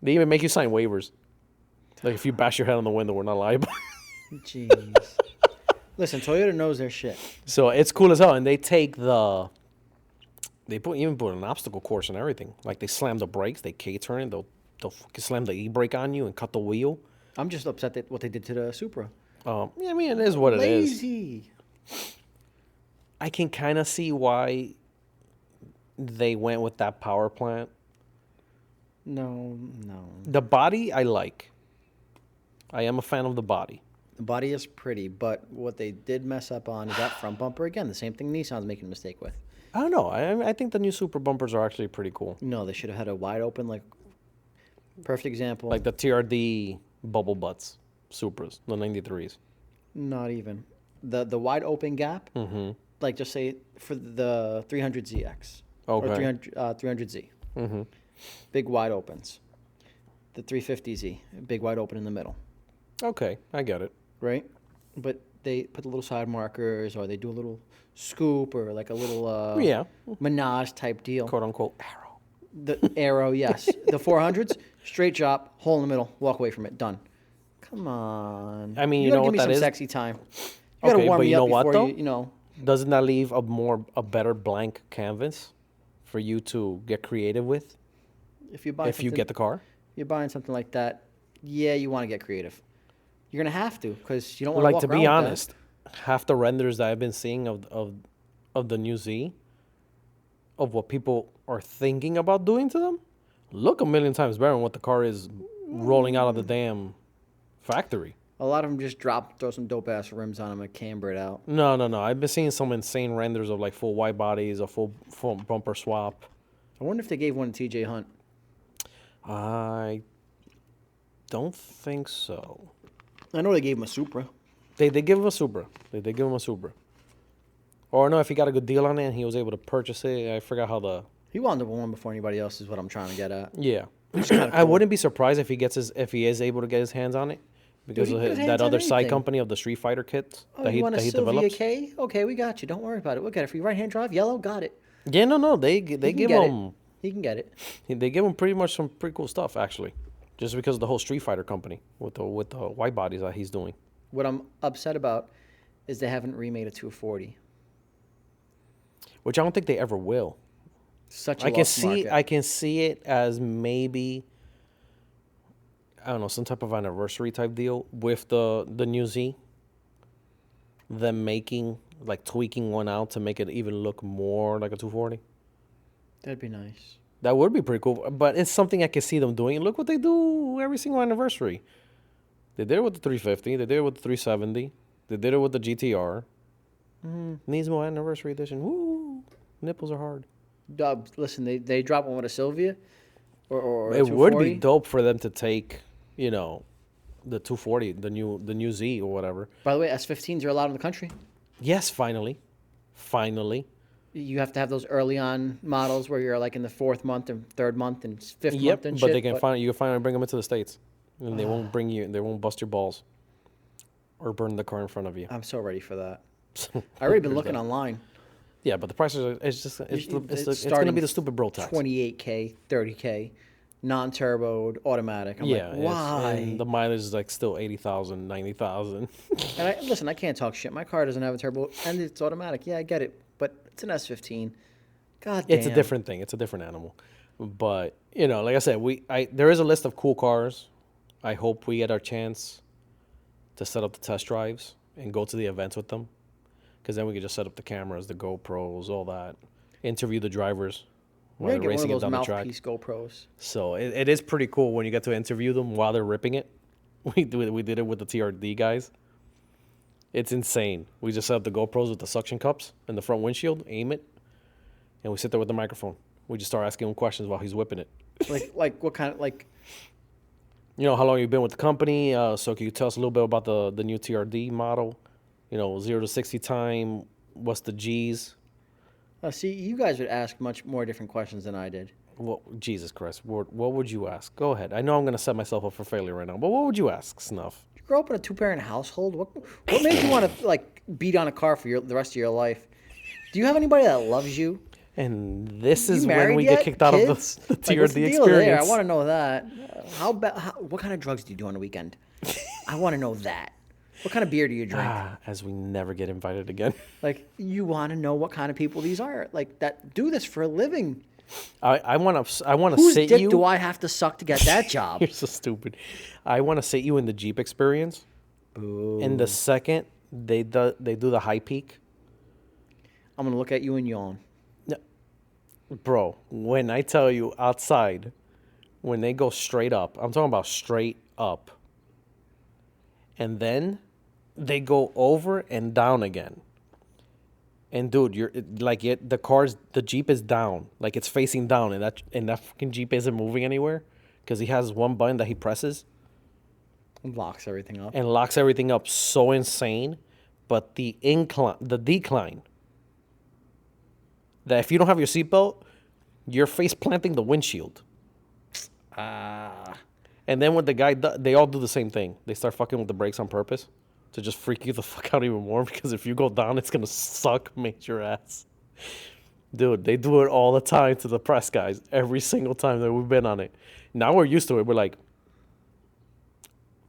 They even make you sign waivers. Like, if you bash your head on the window, we're not liable. Jeez. Listen, Toyota knows their shit. So it's cool as hell. And they take they even put an obstacle course and everything. Like, they slam the brakes, they K-turn it, they'll fucking slam the e-brake on you and cut the wheel. I'm just upset that what they did to the Supra. Yeah, I mean, it is what it is. Lazy. I can kind of see why they went with that power plant. No. The body, I like. I am a fan of the body. The body is pretty, but what they did mess up on is that front bumper. Again, the same thing Nissan's making a mistake with. I don't know. I think the new Super bumpers are actually pretty cool. No, they should have had a wide open, perfect example. Like the TRD bubble butts Supras, the 93s. Not even. The wide open gap, just say for the 300ZX. Okay. Or 300Z. Big wide opens. The 350Z, big wide open in the middle. Okay, I get it. Right? But they put the little side markers, or they do a little scoop, or like a little Yeah, Menage type deal. quote unquote arrow. The arrow, yes. The 400s, straight drop, hole in the middle, walk away from it, done. Come on. I mean, you gotta know give what me that some is? sexy time. You gotta Okay, warm but me you know up what, before though? you know. Doesn't that leave a better blank canvas for you to get creative with If you buy if you something, get the car? you're buying something like that, yeah, you want to get creative. You're gonna have to, because you don't want to Like, walk to around be with honest, half the renders that I've been seeing of the new Z, of what people are thinking about doing to them, look a million times better than what the car is rolling out of the damn factory. that. A lot of them just throw some dope ass rims on them and camber it out. No, no, no. I've been seeing some insane renders of like full white bodies, a full bumper swap. I wonder if they gave one to T.J. Hunt. I don't think so. I know they gave him a Supra. They give him a Supra. They did give him a Supra. Or no, if he got a good deal on it and he was able to purchase it, I forgot how the He wound up with one before anybody else, is what I'm trying to get at. yeah. kinda I cool. wouldn't be surprised if he is able to get his hands on it because he of can get his hands that on other side anything. company of the Street Fighter kits Oh, that you want a Sylvia develops. K? Okay, we got you. Don't worry about it. We'll get it for you. Right-hand drive, yellow, got it. Yeah, no, they He give can get him it. He can get it. they give him pretty much some pretty cool stuff actually, just because of the whole Street Fighter company with the white bodies that he's doing. What I'm upset about is they haven't remade a 240. Which I don't think they ever will. Such a I can lost see market. I can see it as maybe, I don't know, some type of anniversary type deal with the new Z. Them making, like, tweaking one out to make it even look more like a 240. That'd be nice. That would be pretty cool. But it's something I can see them doing. Look what they do every single anniversary. They did it with the 350. They did it with the 370. They did it with the GTR. Nismo anniversary edition. Woo! Nipples are hard. Listen, they drop one with a Sylvia, or a It would be 240. dope for them to take, you know, the 240, the new Z or whatever. By the way, S15s are allowed in the country. Yes, finally. You have to have those early on models where you're like in the 4th month and 3rd month and 5th Yep, month and but shit. they can you can finally bring them into the States. And they won't bust your balls or burn the car in front of you. I'm so ready for that. I already been looking online. Yeah, but the prices are, it's going to starting be the stupid bro tax. 28K, 30K, non-turboed, automatic. I'm Yeah, like, why? and the mileage is like still 80,000, 90,000. Listen, I can't talk shit. My car doesn't have a turbo and it's automatic. Yeah, I get it, but it's an S15. God damn. It's a different thing. It's a different animal. But, you know, like I said, there is a list of cool cars. I hope we get our chance to set up the test drives and go to the events with them. Because then we could just set up the cameras, the GoPros, all that. Interview the drivers while We're they're gonna get one racing it of down those the track. mouthpiece GoPros. So it is pretty cool when you get to interview them while they're ripping it. We did it with the TRD guys. It's insane. We just set up the GoPros with the suction cups and the front windshield, aim it, and we sit there with the microphone. We just start asking him questions while he's whipping it. Like what kind of You know, how long you've been with the company? So can you tell us a little bit about the new TRD model? You know, 0 to 60 time. What's the G's? see, you guys would ask much more different questions than I did. Well, Jesus Christ, what would you ask? Go ahead. I know I'm going to set myself up for failure right now, but what would you ask, Snuff? You grew up in a 2-parent household. What made you want to like beat on a car for the rest of your life? Do you have anybody that loves you? And this You is when married we yet? get kicked out Kids? of the Like, TRD what's the deal experience. there? I want to know that. What kind of drugs do you do on the weekend? I want to know that. What kind of beer do you drink? As we never get invited again. Like, you want to know what kind of people these are, like that do this for a living. I want to Whose sit dick you. do I have to suck to get that job? You're so stupid. I want to sit you in the Jeep experience. Boo. And the second they do the high peak, I'm gonna look at you and yawn. bro. When I tell you outside, when they go straight up, I'm talking about straight up. And then they go over and down again. And dude, the Jeep is down, like it's facing down, and that fucking Jeep isn't moving anywhere because he has one button that he presses Locks everything up. and locks everything up. So insane, but the decline, that if you don't have your seatbelt, you're face planting the windshield. And then when the guy, they all do the same thing. They start fucking with the brakes on purpose. to just freak you the fuck out even more, because if you go down, it's gonna suck major ass. Dude, they do it all the time to the press guys. Every single time that we've been on it. Now we're used to it. We're like,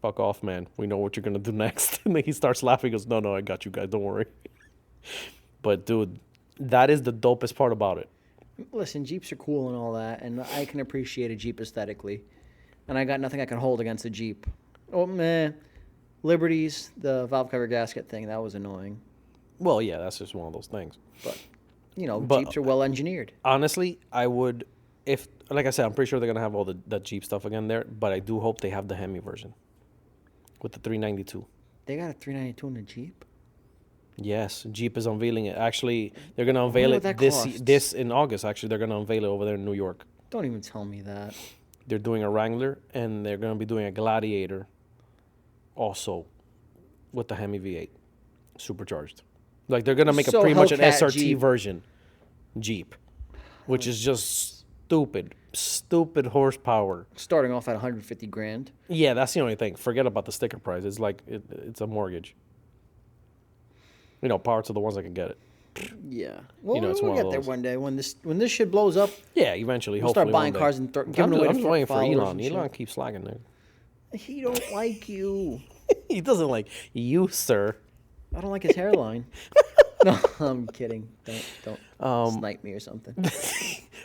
fuck off, man. We know what you're gonna do next. And then he starts laughing. He goes, no, I got you guys. Don't worry. But dude, that is the dopest part about it. Listen, Jeeps are cool and all that, and I can appreciate a Jeep aesthetically. And I got nothing I can hold against a Jeep. Oh, man. Liberties, the valve cover gasket thing, that was annoying. Well, yeah, that's just one of those things. But, Jeeps are well engineered. Honestly, I would, if, like I said, I'm pretty sure they're going to have all the Jeep stuff again there, but I do hope they have the Hemi version with the 392. They got a 392 in the Jeep? Yes, Jeep is unveiling it. Actually, they're going to unveil it this in August. Actually, they're going to unveil it over there in New York. Don't even tell me that. They're doing a Wrangler, and they're going to be doing a Gladiator also with the Hemi V8 supercharged. Like, they're going to make pretty much an SRT Jeep version Jeep, which is just stupid horsepower. Starting off at 150 grand. Yeah, that's the only thing. Forget about the sticker price. It's like, it's a mortgage. Power to the ones that can get it. Yeah. Well, we'll get there one day when this shit blows up. Yeah, eventually. We'll start buying cars and giving away. I'm waiting for Elon. Elon keeps slagging there. He don't like you. He doesn't like you, sir. I don't like his hairline. No, I'm kidding. Don't snipe me or something.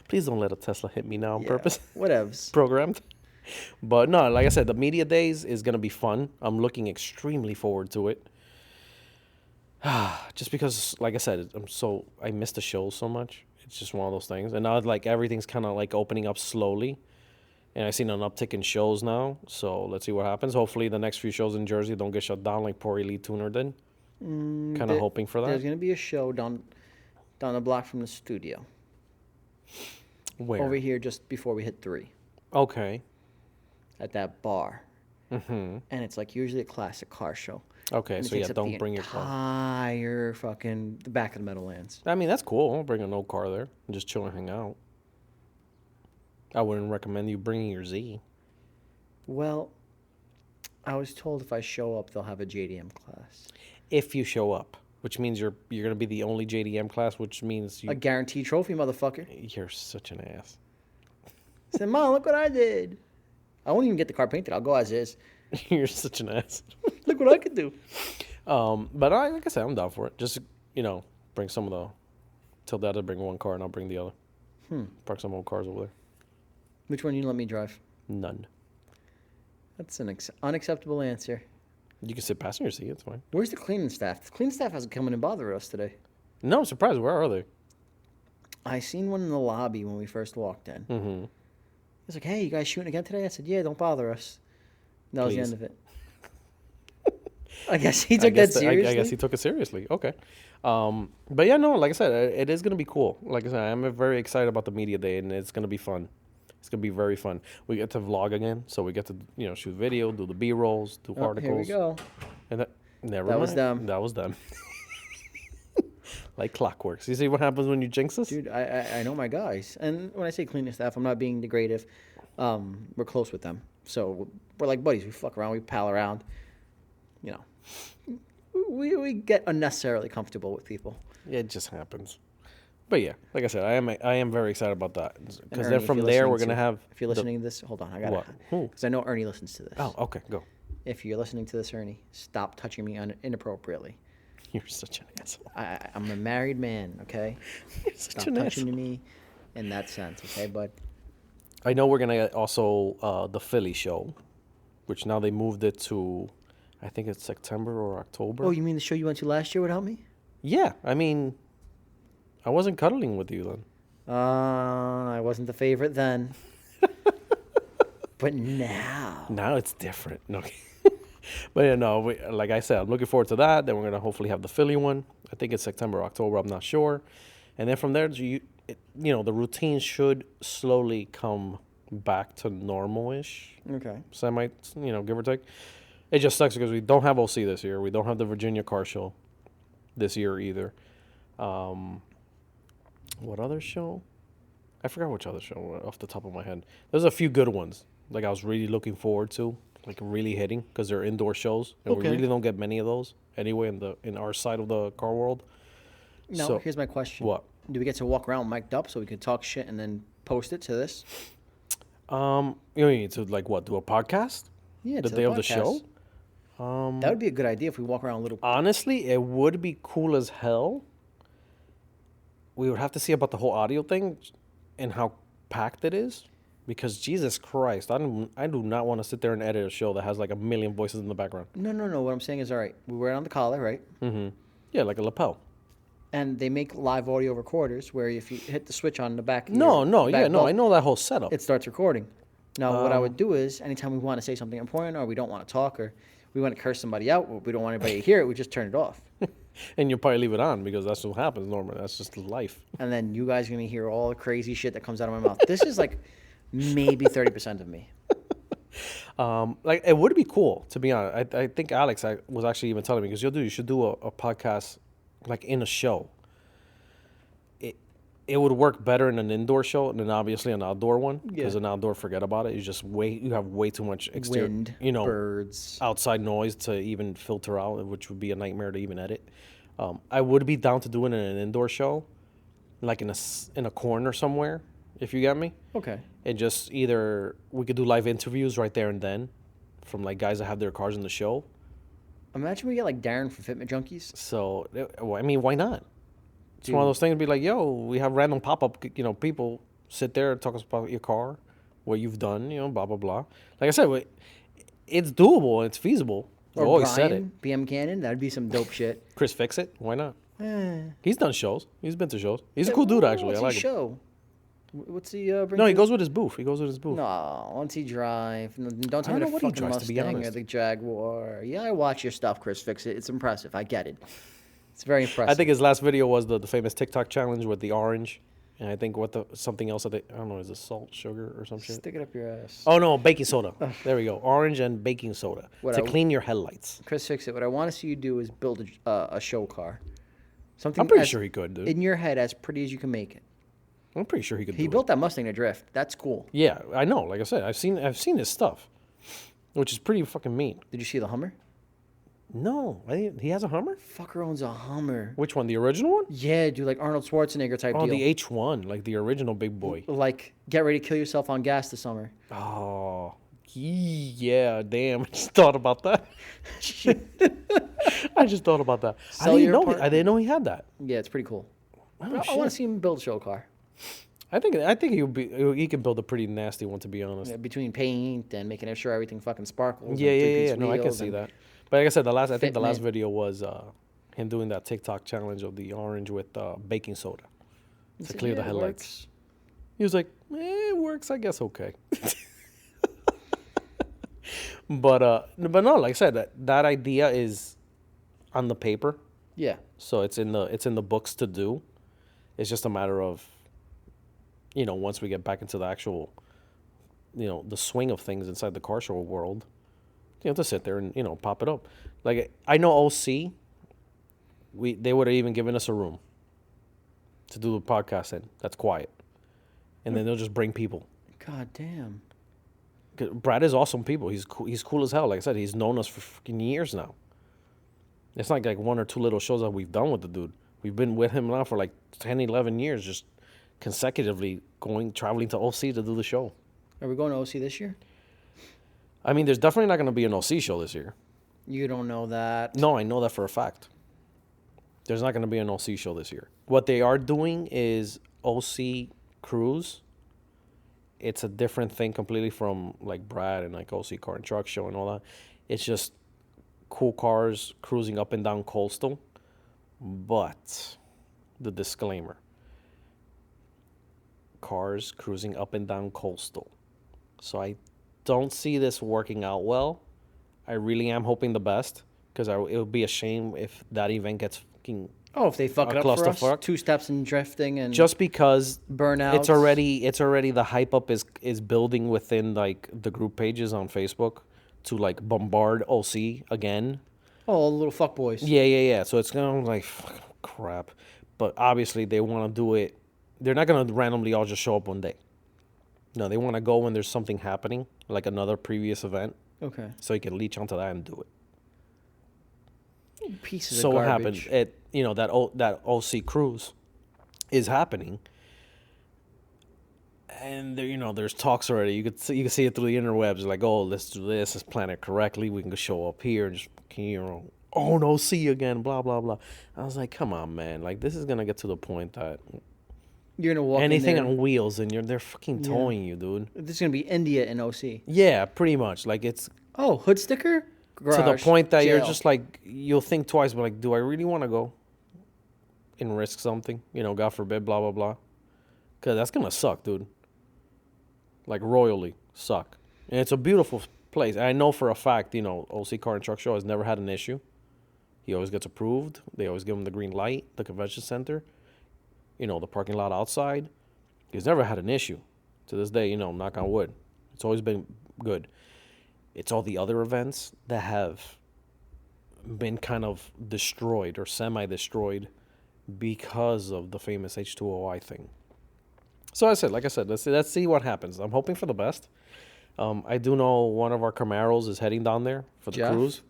Please don't let a Tesla hit me now on purpose. Whatevs. Programmed. But no, like I said, the media days is going to be fun. I'm looking extremely forward to it. Just because, like I said, I miss the show so much. It's just one of those things. And now, like, everything's kind of, like, opening up slowly. And I've seen an uptick in shows now. So let's see what happens. Hopefully the next few shows in Jersey don't get shut down like poor Elite Tuner did. Kind of hoping for that. There's going to be a show down the block from the studio. Where? Over here just before we hit 3. Okay. At that bar. Mm-hmm. And it's, like, usually a classic car show. Okay, so yeah, don't bring your car. Entire fucking the back of the Meadowlands. I mean, that's cool. I'll bring an old car there and just chill and hang out. I wouldn't recommend you bringing your Z. Well, I was told if I show up, they'll have a JDM class. If you show up, which means you're gonna be the only JDM class, which means a guaranteed trophy, motherfucker. You're such an ass. I said, Mom, look what I did. I won't even get the car painted. I'll go as is. You're such an ass. Look what I could do. But like I said, I'm down for it. Just, bring some of the... Tell Dad to bring one car and I'll bring the other. Park some old cars over there. Which one you let me drive? None. That's an unacceptable answer. You can sit passenger seat. It's fine. Where's the cleaning staff? The cleaning staff hasn't come in and bothered us today. No, I'm surprised. Where are they? I seen one in the lobby when we first walked in. Mm-hmm. He was like, hey, you guys shooting again today? I said, yeah, don't bother us. And that was the end of it. I guess he took that seriously. I guess he took it seriously. Okay. But yeah, no, like I said, it is going to be cool. Like I said, I'm very excited about the media day, and it's going to be fun. It's going to be very fun. We get to vlog again, so we get to, shoot video, do the B-rolls, do articles. Here we go. And that was them. That was them. Like clockwork. You see what happens when you jinx us? Dude, I know my guys. And when I say cleaning staff, I'm not being degradative. We're close with them. So we're like buddies. We fuck around. We pal around. We get unnecessarily comfortable with people. It just happens. But yeah, like I said, I am very excited about that. Because then from there, we're going to have... If you're listening to this... Hold on, I got it. Because I know Ernie listens to this. Oh, okay, go. If you're listening to this, Ernie, stop touching me inappropriately. You're such an asshole. I'm a married man, okay? You're such stop an touching asshole. me in that sense, okay, bud? I know we're going to get also the Philly show, which now they moved it to, I think it's September or October. Oh, you mean the show you went to last year without me? Yeah, I mean, I wasn't cuddling with you then. I wasn't the favorite then. But now. Now it's different. No. But yeah, no, like I said, I'm looking forward to that. Then we're going to hopefully have the Philly one. I think it's September or October. I'm not sure. And then from there, the routine should slowly come back to normal-ish. Okay. Semi, give or take. It just sucks because we don't have OC this year. We don't have the Virginia car show this year either. What other show? I forgot which other show off the top of my head. There's a few good ones. like I was really looking forward to, like really hitting, because they're indoor shows, and we Okay. really don't get many of those anyway in our side of the car world. Now, So here's my question. what? Do we get to walk around mic'd up so we could talk shit and then post it to this? You need to like what? Do a podcast Yeah, the to day of the podcast. show? That would be a good idea if we walk around a little. Honestly, it would be cool as hell. We would have to see about the whole audio thing and how packed it is. Because Jesus Christ, I do not want to sit there and edit a show that has like a million voices in the background. No. What I'm saying is, all right, we wear it on the collar, right? Yeah, like a lapel. And they make live audio recorders where if you hit the switch on the back, of No, your no, back yeah, no, belt, I know that whole setup. it starts recording. Now, what I would do is, anytime we want to say something important, or we don't want to talk, or we want to curse somebody out, or we don't want anybody to hear it, we just turn it off. And you'll probably leave it on because that's what happens normally. That's just life. And then you guys are gonna hear all the crazy shit that comes out of my mouth. This is like maybe 30% of me. Like it would be cool to be honest. I think Alex was actually even telling me because you should do a podcast like in a show. It would work better in an indoor show than obviously an outdoor one because Yeah. an outdoor, forget about it. You have way too much exterior, Wind, birds, birds. outside noise to even filter out, which would be a nightmare to even edit. I would be down to doing it in an indoor show, like in a corner somewhere, if you get me. Okay. And just either we could do live interviews right there and then, from like guys that have their cars in the show. Imagine we get like Darren from Fitment Junkies. So I mean, why not? It's one of those things to be like, yo, we have random pop-up, people sit there and talk about your car, what you've done, blah, blah, blah. Like I said, it's doable and it's feasible. I've Or always Brian, said it. BM Cannon, that'd be some dope shit. Chris Fix It, why not? Eh. He's done shows. He's been to shows. He's a cool dude, actually. I What's like his him. show? What's he bring? No, he to- goes with his booth. No, once he drive. No, don't tell I me don't the know what he fucking drives, to be Mustang or honest. the Jaguar. Yeah, I watch your stuff, Chris. Fix it. It's impressive. I get it. It's very impressive. I think his last video was the famous TikTok challenge with the orange. And I think something else I don't know, is it salt, sugar, or some shit? Stick it up your ass. Oh, no, baking soda. There we go. Orange and baking soda What to I- clean your headlights. Chris, fix it. What I want to see you do is build a show car. Something I'm pretty as- sure he could, dude. in your head as pretty as you can make it. I'm pretty sure he could do He it. built that Mustang to drift. That's cool. Yeah, I know. Like I said, I've seen his stuff, which is pretty fucking mean. Did you see the Hummer? No, he has a Hummer. Fucker owns a Hummer. Which one? The original one? Yeah, dude, like Arnold Schwarzenegger type Oh, deal. the H1, like the original big boy. Like, get ready to kill yourself on gas this summer. Oh, yeah. Damn, I just thought about that. I just thought about that. Sell your I didn't know he had that. Yeah, it's pretty cool. Oh, I want shit. to see him build a show car. I think he can build a pretty nasty one, to be honest. Yeah, between paint and making sure everything fucking sparkles. Yeah, and yeah, three-piece yeah. No, I can wheels see and- that. But like I said, I think the last Fitment. video was him doing that TikTok challenge of the orange with baking soda He to said, clear the "Yeah, it headlights. works." He was like, it works, I guess, okay. but no, like I said, that idea is on the paper, Yeah. so it's in the books to do. It's just a matter of, once we get back into the actual, the swing of things inside the car show world, to sit there and pop it up. Like I know OC, they would have even given us a room to do the podcast in. That's quiet, and then they'll just bring people. God damn. 'Cause Brad is awesome people. He's cool as hell. Like I said, he's known us for fucking years now. It's not like one or two little shows that we've done with the dude. We've been with him now for like 10, 11 years, just consecutively traveling to OC to do the show. Are we going to OC this year? I mean, there's definitely not going to be an OC show this year. You don't know that. No, I know that for a fact. There's not going to be an OC show this year. What they are doing is OC Cruise. It's a different thing completely from like Brad and like OC Car and Truck Show and all that. It's just cool cars cruising up and down coastal. But the disclaimer: cars cruising up and down coastal. So I don't see this working out well. I really am hoping the best because it would be a shame if that event gets fucking Oh, if they fuck A it up for us, clusterfuck. 2 steps in drifting and just because burnouts. it's already the hype up is building within like the group pages on Facebook to like bombard OC again. Oh, little fuck boys. Yeah. So it's gonna like fucking crap. But obviously they want to do it. They're not gonna randomly all just show up one day. No, they want to go when there's something happening, like another previous event, Okay. so you can leech onto that and do it. Pieces So of what garbage. happened? That OC cruise is happening, and there, there's talks already. You can see it through the interwebs. Like, oh, let's do this. Let's plan it correctly. We can go show up here and just own OC again. Blah blah blah. I was like, come on, man. Like, this is gonna get to the point that You're gonna walk anything in there. on wheels and they're fucking Yeah. towing you, dude. This is gonna be India and OC. Yeah, pretty much. Like, it's Oh, hood sticker. Garage, to the point that you're jail. just like, you'll think twice, but like, do I really want to go and risk something? God forbid, blah blah blah. Because that's gonna suck, dude. Like, royally suck. And it's a beautiful place. I know for a fact, OC Car and Truck Show has never had an issue. He always gets approved. They always give him the green light. The convention center, the parking lot outside. He's never had an issue. To this day, knock on wood. It's always been good. It's all the other events that have been kind of destroyed or semi-destroyed because of the famous H2OI thing. So like I said, let's see what happens. I'm hoping for the best. I do know one of our Camaros is heading down there for the Jeff? cruise.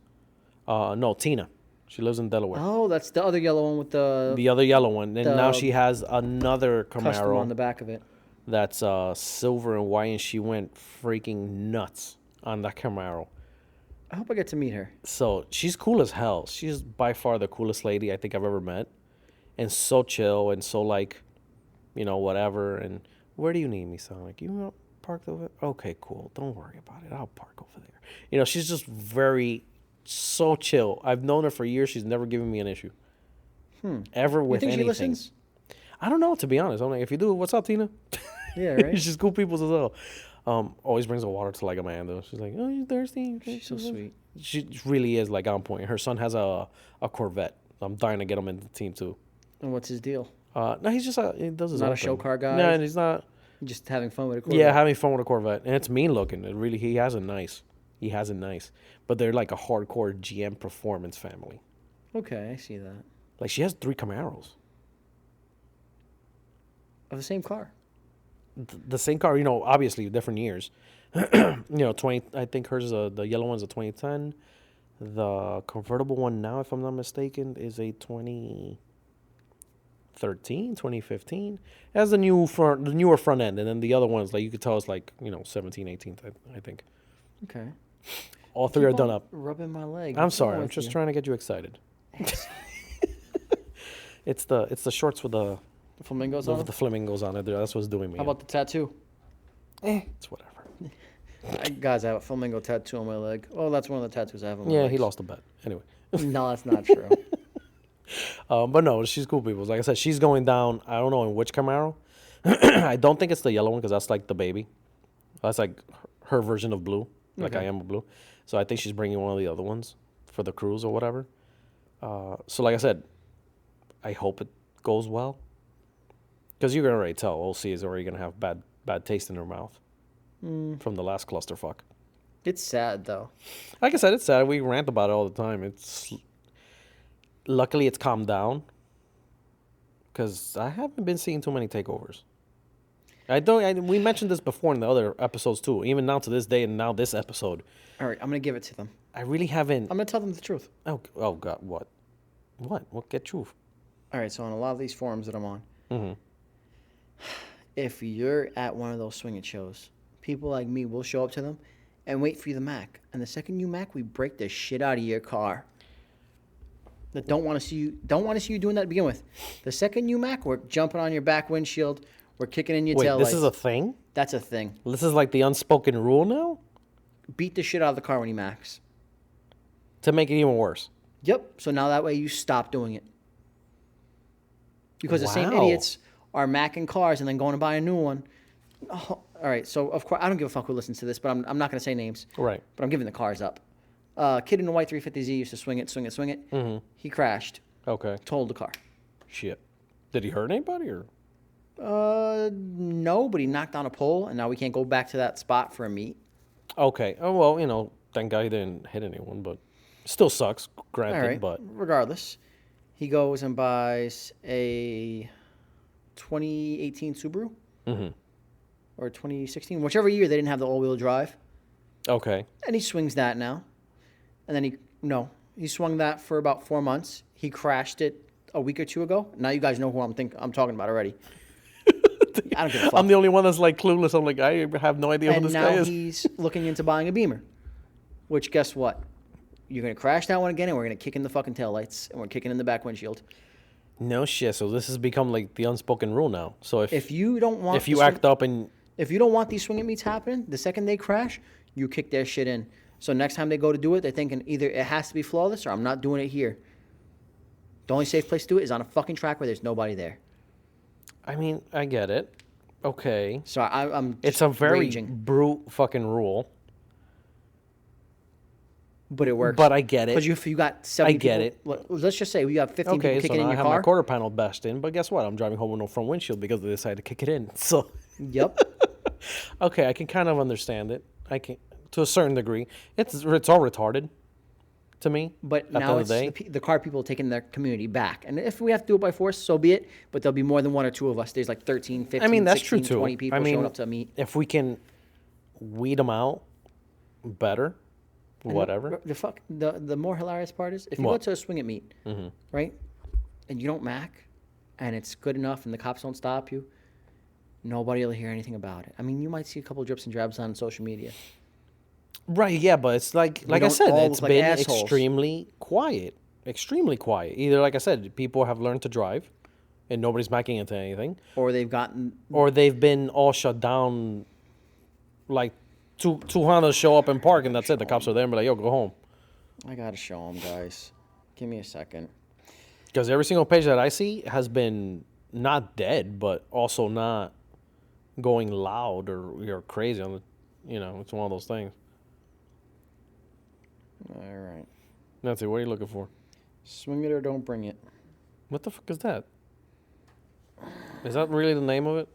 No, Tina. She lives in Delaware. Oh, that's the other yellow one with The other yellow one. And now the she has another custom Camaro on the back of it. that's silver and white, and she went freaking nuts on that Camaro. I hope I get to meet her. So she's cool as hell. She's by far the coolest lady I think I've ever met. And so chill and so like, whatever. And where do you need me, son? Like, you parked over? Okay, cool. Don't worry about it. I'll park over there. She's just so chill. I've known her for years. She's never given me an issue. Ever with You think anything. she listens? I don't know, to be honest. I'm like, if you do, what's up, Tina? Yeah, right. She's cool people as well. Always brings a water to like Amanda. She's like, oh, you thirsty? Okay. She's so sweet. She really is like on point. Her son has a Corvette. I'm dying to get him in the team too. And what's his deal? No, he's just he does his Not own a show thing. car guy? No, and he's not. Just having fun with a Corvette. Yeah, having fun with a Corvette, and it's mean looking. It really, he has it nice. He has it nice, but they're like a hardcore GM performance family. Okay, I see that. Like, she has 3 Camaros. Of the same car. The same car, obviously different years. 20. I think hers is the yellow one's a 2010. The convertible one now, if I'm not mistaken, is a 2013, 2015. It has the newer front end, and then the other ones, like, you could tell it's like 17, 18. I think. Okay. All 3 are done up. Rubbing my leg. I'm What's sorry. wrong I'm with just you? trying to get you excited. It's the shorts with the Flamingos on with it? the flamingos on it. That's what's doing me. How about the tattoo? It's whatever. Guys, I have a flamingo tattoo on my leg. Oh, that's one of the tattoos I have on my Yeah, legs. he lost a bet. Anyway. No, that's not true. But no, she's cool people. Like I said, she's going down. I don't know in which Camaro. I don't think it's the yellow one because that's like the baby. That's like her version of blue. Like, Okay. I am a blue. So I think she's bringing one of the other ones for the cruise or whatever. So like I said, I hope it goes well. Because you can already tell OC is already going to have bad taste in her mouth from the last clusterfuck. It's sad, though. Like I said, it's sad. We rant about it all the time. Luckily, it's calmed down. Because I haven't been seeing too many takeovers. We mentioned this before in the other episodes too. Even now to this day, and now this episode, All right, I'm going to give it to them. I really haven't. I'm going to tell them the truth. Oh God, what? What get truth? All right, so on a lot of these forums that I'm on, Mm-hmm. if you're at one of those swinging shows, people like me will show up to them and wait for you to mac. And the second you mac, we break the shit out of your car. That don't want to see you doing that to begin with. The second you mac, we're jumping on your back windshield. We're kicking in your Wait, tail this lights. is a thing? That's a thing. This is like the unspoken rule now? Beat the shit out of the car when he max. To make it even worse. Yep. So now that way you stop doing it. Because the same Wow. idiots are macking cars and then going to buy a new one. Oh, all right. So, of course, I don't give a fuck who listens to this, but I'm not going to say names. Right. But I'm giving the cars up. Kid in a white 350Z used to swing it. Mm-hmm. He crashed. Okay. Totaled the car. Shit. Did he hurt anybody or? No, but he knocked down a pole, and now we can't go back to that spot for a meet. Okay. Oh, well, thank God he didn't hit anyone, but still sucks, granted, All right. but. Regardless, he goes and buys a 2018 Subaru. Mm-hmm. or 2016, whichever year they didn't have the all-wheel drive. Okay. And he swings that now. And then he swung that for about 4 months. He crashed it a week or two ago. Now you guys know who I'm talking about already. I don't give a fuck. I'm the only one that's like clueless. I'm like, I have no idea who this guy is. And now he's looking into buying a Beamer. Which, guess what? You're going to crash that one again, and we're going to kick in the fucking taillights, and we're kicking in the back windshield. No shit. So this has become like the unspoken rule now. So if you don't want... If you act up and... If you don't want these swing and meets happening, the second they crash, you kick their shit in. So next time they go to do it, they're thinking either it has to be flawless or I'm not doing it here. The only safe place to do it is on a fucking track where there's nobody there. I mean, I get it. Okay. So I'm It's a very raging. brute fucking rule. But it works. But I get it. Because if you got 70 I get people, let's just say we got 15 people kicking so in now your I have car. my quarter panel bashed in, but guess what? I'm driving home with no front windshield because they decided to kick it in. So, Yep. okay, I can kind of understand it. I can, to a certain degree. It's all retarded to me. But at now the it's end of the day. the car people taking their community back. And if we have to do it by force, so be it. But there'll be more than one or two of us. There's like 13, 15, I mean, that's 16, true too. 20 people showing up to meet. If we can weed them out better, whatever. The more hilarious part is if you go to a swing and meet, right, and you don't mac, and it's good enough, and the cops don't stop you, nobody will hear anything about it. I mean, you might see a couple of drips and drabs on social media. Right, yeah, but it's like I don't said, all it's look like been assholes. extremely quiet. Extremely quiet. Either, like I said, people have learned to drive and nobody's backing into anything. Or they've gotten... Or they've been all shut down, like two Hondas show up and park and that's it. The cops are there and be like, yo, go home. I gotta show them, guys. Give me a second. Because every single page that I see has been not dead, but also not going loud or crazy on the, it's one of those things. All right. Nancy, what are you looking for? Swing it or don't bring it. What the fuck is that? Is that really the name of it?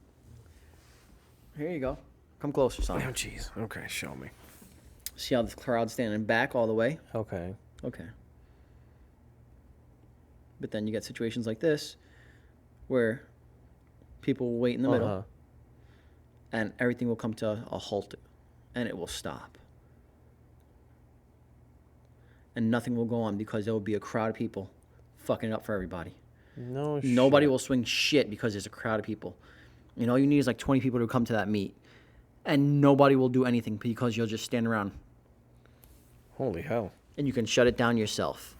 Here you go. Come closer, son. Oh, jeez. Okay, show me. See how the crowd's standing back all the way? Okay. Okay. But then you get situations like this where people will wait in the middle and everything will come to a halt and it will stop. And nothing will go on because there will be a crowd of people fucking it up for everybody. Nobody will swing shit because there's a crowd of people. All you need is like 20 people to come to that meet. And nobody will do anything because you'll just stand around. Holy hell. And you can shut it down yourself.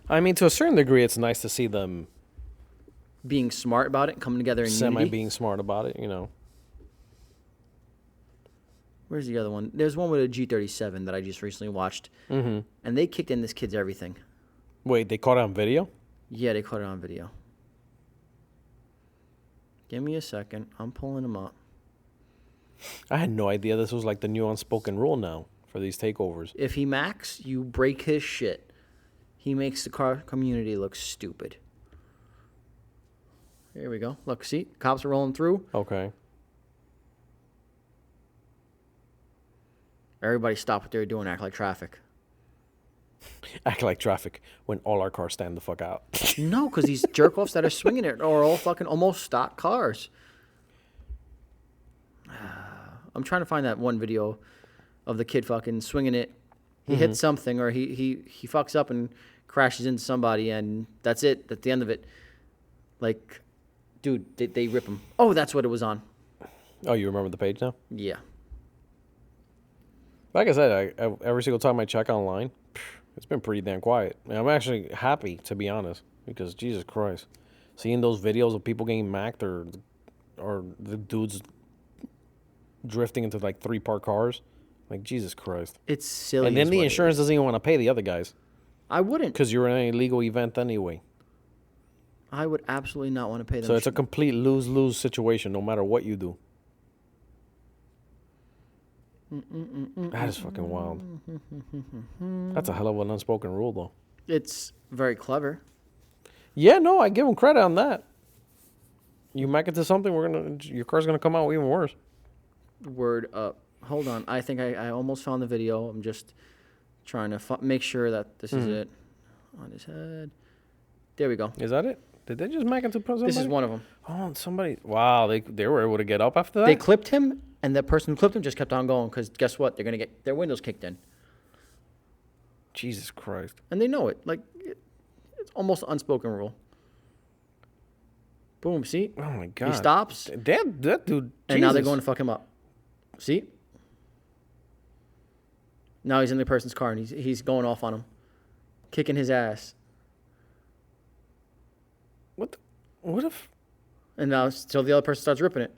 I mean, to a certain degree, it's nice to see them being smart about it, coming together in unity. being smart about it, Where's the other one? There's one with a G37 that I just recently watched. Mm-hmm. And they kicked in this kid's everything. Wait, they caught it on video? Yeah, they caught it on video. Give me a second. I'm pulling them up. I had no idea this was like the new unspoken rule now for these takeovers. If he max, you break his shit. He makes the car community look stupid. Here we go. Look, see? Cops are rolling through. Okay. Everybody stop what they're doing, act like traffic. Act like traffic when all our cars stand the fuck out. No, because these jerk-offs that are swinging it are all fucking almost stock cars. I'm trying to find that one video of the kid fucking swinging it. He hits something or he fucks up and crashes into somebody and that's it. That's the end of it. Like, dude, they rip him. Oh, that's what it was on. Oh, you remember the page now? Yeah. Like I said, I every single time I check online, it's been pretty damn quiet. And I'm actually happy, to be honest, because Jesus Christ, seeing those videos of people getting macked or the dudes drifting into like 3-part cars, like Jesus Christ. It's silly. And then the insurance doesn't even want to pay the other guys. I wouldn't. Because you're in an illegal event anyway. I would absolutely not want to pay them. So it's a complete lose-lose situation no matter what you do. That is fucking wild. That's a hell of an unspoken rule, though. It's very clever. Yeah, no, I give them credit on that. You mack it to something, your car's gonna come out even worse. Word up. Hold on. I think I almost found the video. I'm just trying to make sure that this is it. On his head. There we go. Is that it? Did they just mac into somebody? This is one of them. Oh, somebody. Wow, they were able to get up after that? They clipped him, and the person who clipped him just kept on going because guess what? They're going to get their windows kicked in. Jesus Christ. And they know it. Like, it's almost an unspoken rule. Boom, see? Oh, my God. He stops. That dude. And now they're Jesus. going to fuck him up. See? Now he's in the person's car, and he's going off on him. Kicking his ass. What if... And now, so the other person starts ripping it.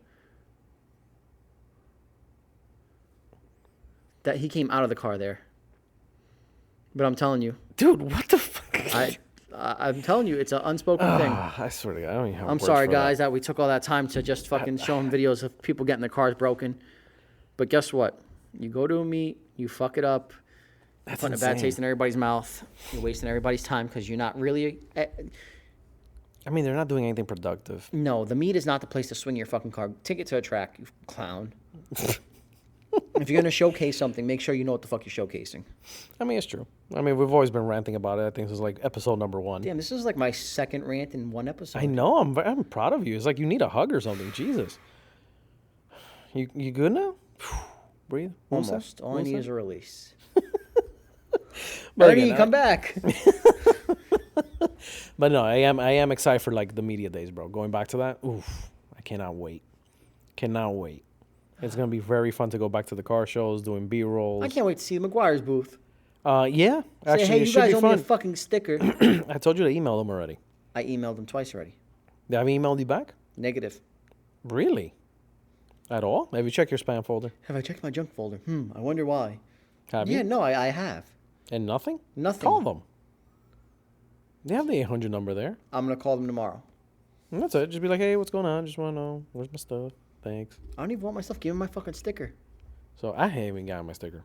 That he came out of the car there. But I'm telling you. Dude, what the fuck? I'm telling you, it's an unspoken thing. I swear to God, I don't even have I'm words sorry, for guys, that we took all that time to just fucking show them videos of people getting their cars broken. But guess what? You go to a meet, you fuck it up. That's putting a bad insane. taste in everybody's mouth. You're wasting everybody's time because you're not really... I mean, they're not doing anything productive. No, the meet is not the place to swing your fucking car. Take it to a track, you clown. If you're going to showcase something, make sure you know what the fuck you're showcasing. I mean, it's true. I mean, we've always been ranting about it. I think this is like episode number 1. Damn, this is like my second rant in one episode. I know. I'm proud of you. It's like you need a hug or something. Jesus. You good now? Breathe. Almost. All I need is a release. But Bernie, again, come back. But no, I am excited for like the media days, bro. Going back to that, oof, I cannot wait. Cannot wait. It's gonna be very fun to go back to the car shows, doing B-rolls. I can't wait to see McGuire's booth. Yeah, actually, Say, hey, it you should guys be owe me a fun. fucking sticker. I told you to email them already. I emailed them twice already. They haven't emailed you back? Negative. Really? At all? Have you checked your spam folder? Have I checked my junk folder? I wonder why. Have Yeah, you? no, I have. And nothing? Nothing. Call them. They have the 800 number there. I'm going to call them tomorrow. And that's it. Just be like, hey, what's going on? Just want to know. Where's my stuff? Thanks. I don't even want my stuff. Give me my fucking sticker. So I haven't even gotten my sticker.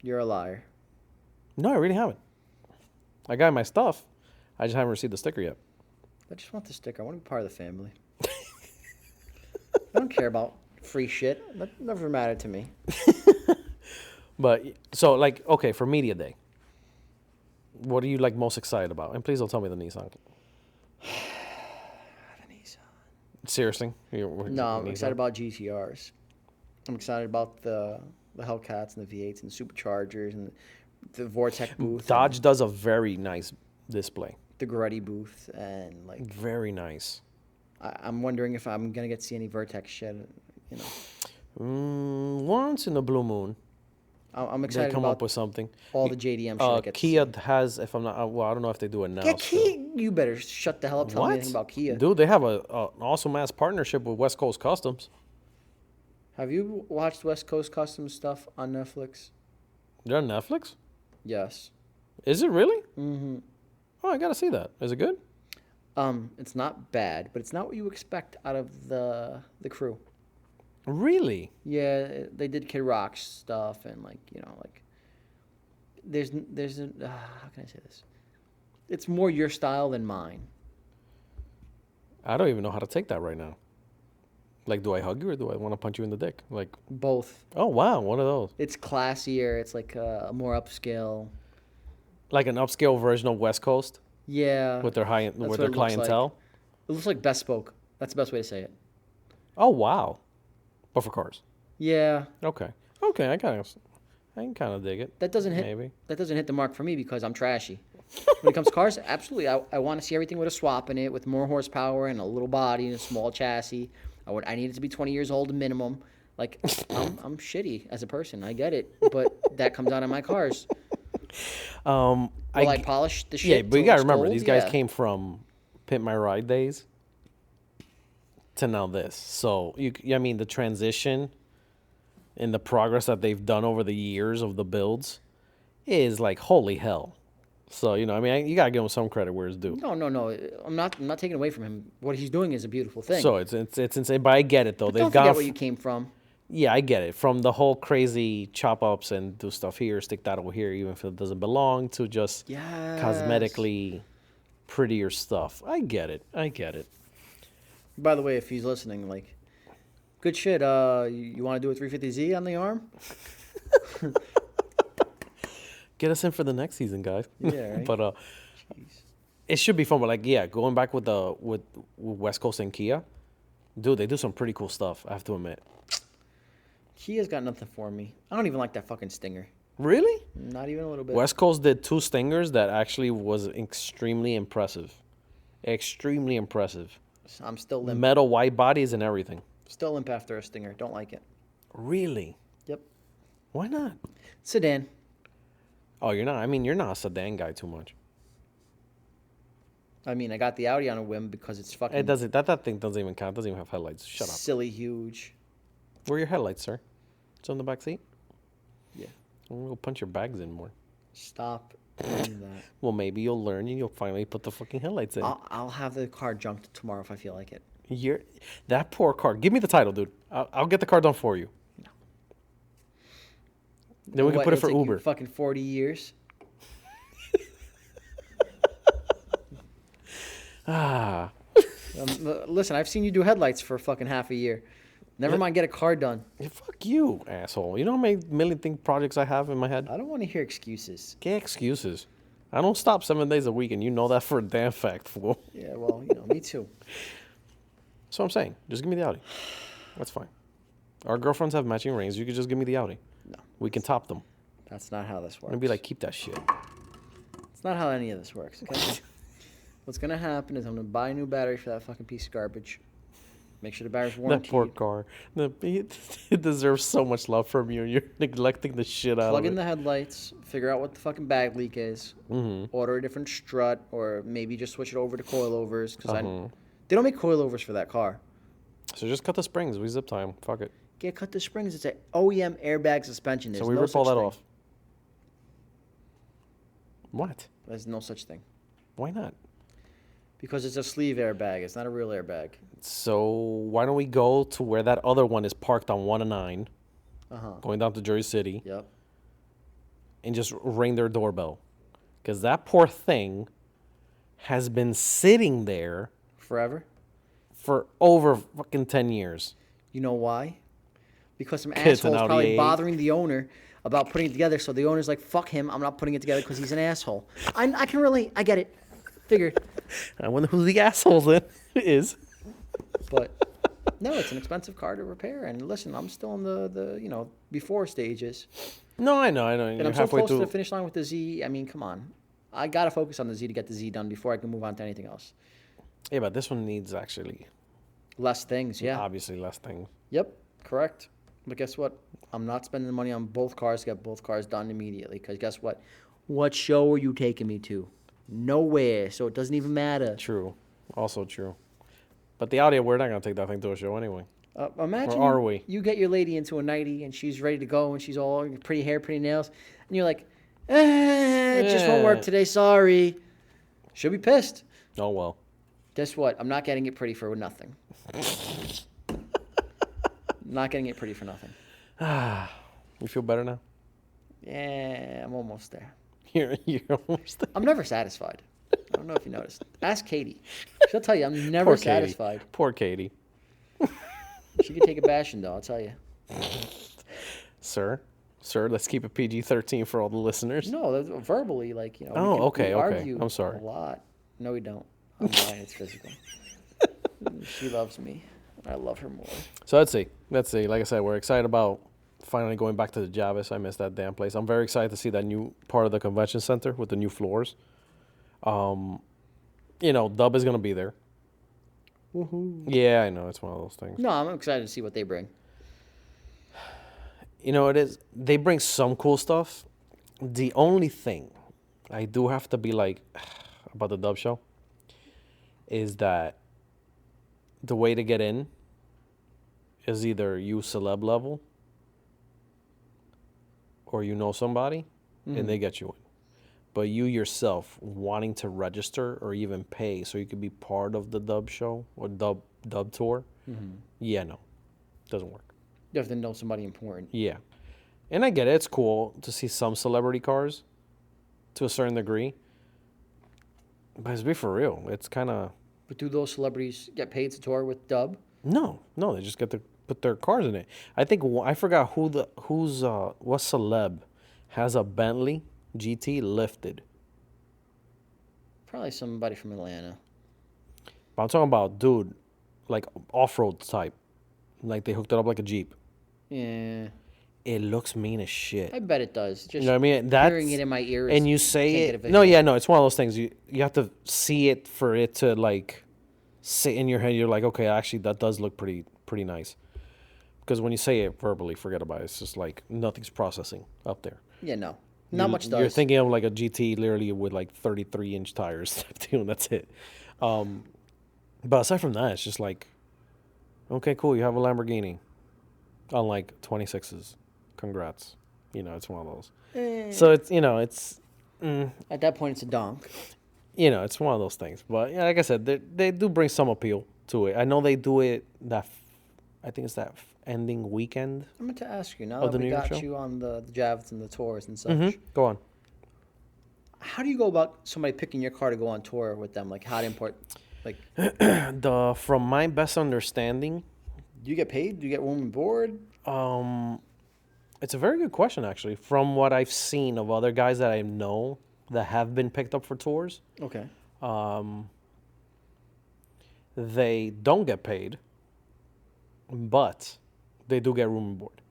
You're a liar. No, I really haven't. I got my stuff. I just haven't received the sticker yet. I just want the sticker. I want to be part of the family. I don't care about free shit. That never mattered to me. But, so, like, okay, for Media Day, what are you, like, most excited about? And please don't tell me the Nissan. The Nissan. Seriously? No, I'm excited about GTRs. I'm excited about the Hellcats and the V8s and the Superchargers and the Vortec booth. Dodge does a very nice display. The Goretti booth and like Very nice. I'm wondering if I'm gonna get to see any Vertex shit. You know, Once in a blue moon, I'm they excited come about up with something. all the JDM shit. I get to Kia see. has, if I'm not, well, I don't know if they do it now. Get still. Kia. You better shut the hell up. Tell me What? anything about Kia. Dude, they have an awesome ass partnership with West Coast Customs. Have you watched West Coast Customs stuff on Netflix? They're on Netflix? Yes. Is it really? Mm-hmm. Oh, I gotta see that. Is it good? It's not bad, but it's not what you expect out of the crew. Really? Yeah, they did Kid Rock stuff and like there's how can I say this? It's more your style than mine. I don't even know how to take that right now. Like, do I hug you or do I want to punch you in the dick? Like, Both. oh wow, one of those. It's classier. It's like a more upscale. Like an upscale version of West Coast Yeah. with their what their it looks clientele. like. It looks like bespoke. That's the best way to say it. Oh wow, but for cars. Yeah. Okay, I can kind of dig it. That doesn't hit. Maybe. That doesn't hit the mark for me because I'm trashy. When it comes to cars, absolutely, I want to see everything with a swap in it, with more horsepower and a little body and a small chassis. I need it to be 20 years old minimum. Like I'm shitty as a person. I get it, but that comes out of my cars. Will I polish the shit? Yeah, but you till gotta it's remember gold? these guys Yeah. came from Pimp My Ride days to now this. So I mean, the transition and the progress that they've done over the years of the builds is like holy hell. So I mean, you gotta give him some credit where it's due. No. I'm not taking away from him. What he's doing is a beautiful thing. So it's insane, but I get it though. But They've don't gone. forget where you came from. Yeah, I get it. From the whole crazy chop ups and do stuff here, stick that over here, even if it doesn't belong, to just Yes. cosmetically prettier stuff. I get it. By the way, if he's listening, like, good shit. You want to do a 350Z on the arm? Get us in for the next season, guys. Yeah, right? But Jeez. It should be fun, but like, yeah, going back with with West Coast and Kia, dude, they do some pretty cool stuff. I have to admit. Kia's got nothing for me. I don't even like that fucking Stinger. Really? Not even a little bit. West Coast did 2 Stingers that actually was extremely impressive. Extremely impressive. I'm still limp. Metal white bodies and everything. Still limp after a Stinger. Don't like it. Really? Yep. Why not? Sedan. Oh, you're not. I mean, you're not a sedan guy too much. I mean, I got the Audi on a whim because it's fucking It doesn't. That thing doesn't even count. Doesn't even have headlights. Shut up. silly huge. Where are your headlights, sir? It's on the back seat. Yeah. We'll punch your bags in more. Stop doing that. Well, maybe you'll learn and you'll finally put the fucking headlights in. I'll have the car junked tomorrow if I feel like it. That poor car. Give me the title, dude. I'll get the car done for you. No. Then we can put it for It'll take you Uber. fucking 40 years. Ah. Listen, I've seen you do headlights for fucking half a year. Never mind, get a car done. Yeah, fuck you, asshole. You know how many million projects I have in my head? I don't want to hear excuses. Get excuses. I don't stop 7 days a week, and you know that for a damn fact, fool. Yeah, well, me too. That's what I'm saying. Just give me the Audi. That's fine. Our girlfriends have matching rings. You could just give me the Audi. No. We can top them. That's not how this works. And be like, keep that shit. It's not how any of this works, okay? What's going to happen is I'm going to buy a new battery for that fucking piece of garbage. Make sure the battery's warranted. That poor car. It deserves so much love from you. You're neglecting the shit out Plug of it. in the headlights, figure out what the fucking bag leak is, order a different strut, or maybe just switch it over to coilovers. Because they don't make coilovers for that car. So just cut the springs. We zip tie 'em. Fuck it. Cut the springs. It's an OEM airbag suspension. There's So we no rip all such that thing. off. What? There's no such thing. Why not? Because it's a sleeve airbag. It's not a real airbag. So why don't we go to where that other one is parked on 1 and 9, going down to Jersey City, Yep. and just ring their doorbell? Because that poor thing has been sitting there Forever. for over fucking 10 years. You know why? Because some Kids and asshole's Audi probably 8. bothering the owner about putting it together. So the owner's like, fuck him. I'm not putting it together because he's an asshole. I can relate. I get it. Figured. I wonder who the asshole is. But no, it's an expensive car to repair. And listen, I'm still in the before stages. No, I know. And You're I'm so halfway close to through. the finish line with the Z. I mean, come on. I got to focus on the Z to get the Z done before I can move on to anything else. Yeah, but this one needs actually, Less things, yeah. obviously less things. Yep, correct. But guess what? I'm not spending the money on both cars to get both cars done immediately. Because guess what? What show are you taking me to? Nowhere. So it doesn't even matter. True. Also true. But the Audi, we're not going to take that thing to a show anyway. Imagine Or are we? you get your lady into a nightie and she's ready to go and she's all pretty hair, pretty nails. And you're like, it just won't work today. Sorry. She'll be pissed. Oh, well. Guess what? I'm not getting it pretty for nothing. Not getting it pretty for nothing. You feel better now? Yeah, I'm almost there. You're almost there. I'm never satisfied. I don't know if you noticed. Ask Katie. She'll tell you I'm never Poor Katie. satisfied. Poor Katie. She could take a bashing though, I'll tell you. Sir, let's keep it PG-13 for all the listeners. No, that's verbally, like, Oh, okay. we argue I'm sorry. a lot. No, we don't. I'm lying. It's physical. She loves me. I love her more. So let's see. Like I said, we're excited about finally going back to the Javis. I miss that damn place. I'm very excited to see that new part of the convention center with the new floors. Dub is going to be there. Woohoo. Yeah, I know. It's one of those things. No, I'm excited to see what they bring. It is. They bring some cool stuff. The only thing I do have to be like about the Dub show is that the way to get in is either you celeb level or you know somebody and they get you in. But you yourself wanting to register or even pay so you could be part of the Dub show or Dub tour, yeah, no, doesn't work. You have to know somebody important. Yeah. And I get it. It's cool to see some celebrity cars to a certain degree. But let's be for real. It's kind of... But do those celebrities get paid to tour with Dub? No. They just get to put their cars in it. I think... I forgot what celeb has a Bentley GT lifted. Probably somebody from Atlanta. But I'm talking about, dude, like off-road type. Like they hooked it up like a Jeep. Yeah, It looks mean as shit. I bet it does. You Just know what I mean? hearing it in my ears. And you say can't it. get a No, visual. yeah, no. It's one of those things. You have to see it for it to like sit in your head. You're like, okay, actually, that does look pretty nice. Because when you say it verbally, forget about it. It's just like nothing's processing up there. Yeah, no. Not much does. You're thinking of like a GT literally with like 33-inch tires, and that's it. But aside from that, it's just like, okay, cool. You have a Lamborghini, unlike 26s. Congrats. It's one of those. So it's At that point, it's a donk. it's one of those things. But yeah, like I said, they do bring some appeal to it. I know they do it I think it's that ending weekend. I meant to ask you, now Of that the we New York got show? you on the Javs and the tours and such, Go on. how do you go about somebody picking your car to go on tour with them? Like, how to import, like, From my best understanding, do you get paid? Do you get room and board? it's a very good question actually. From what I've seen of other guys that I know that have been picked up for tours, Okay. they don't get paid, but they do get room and board.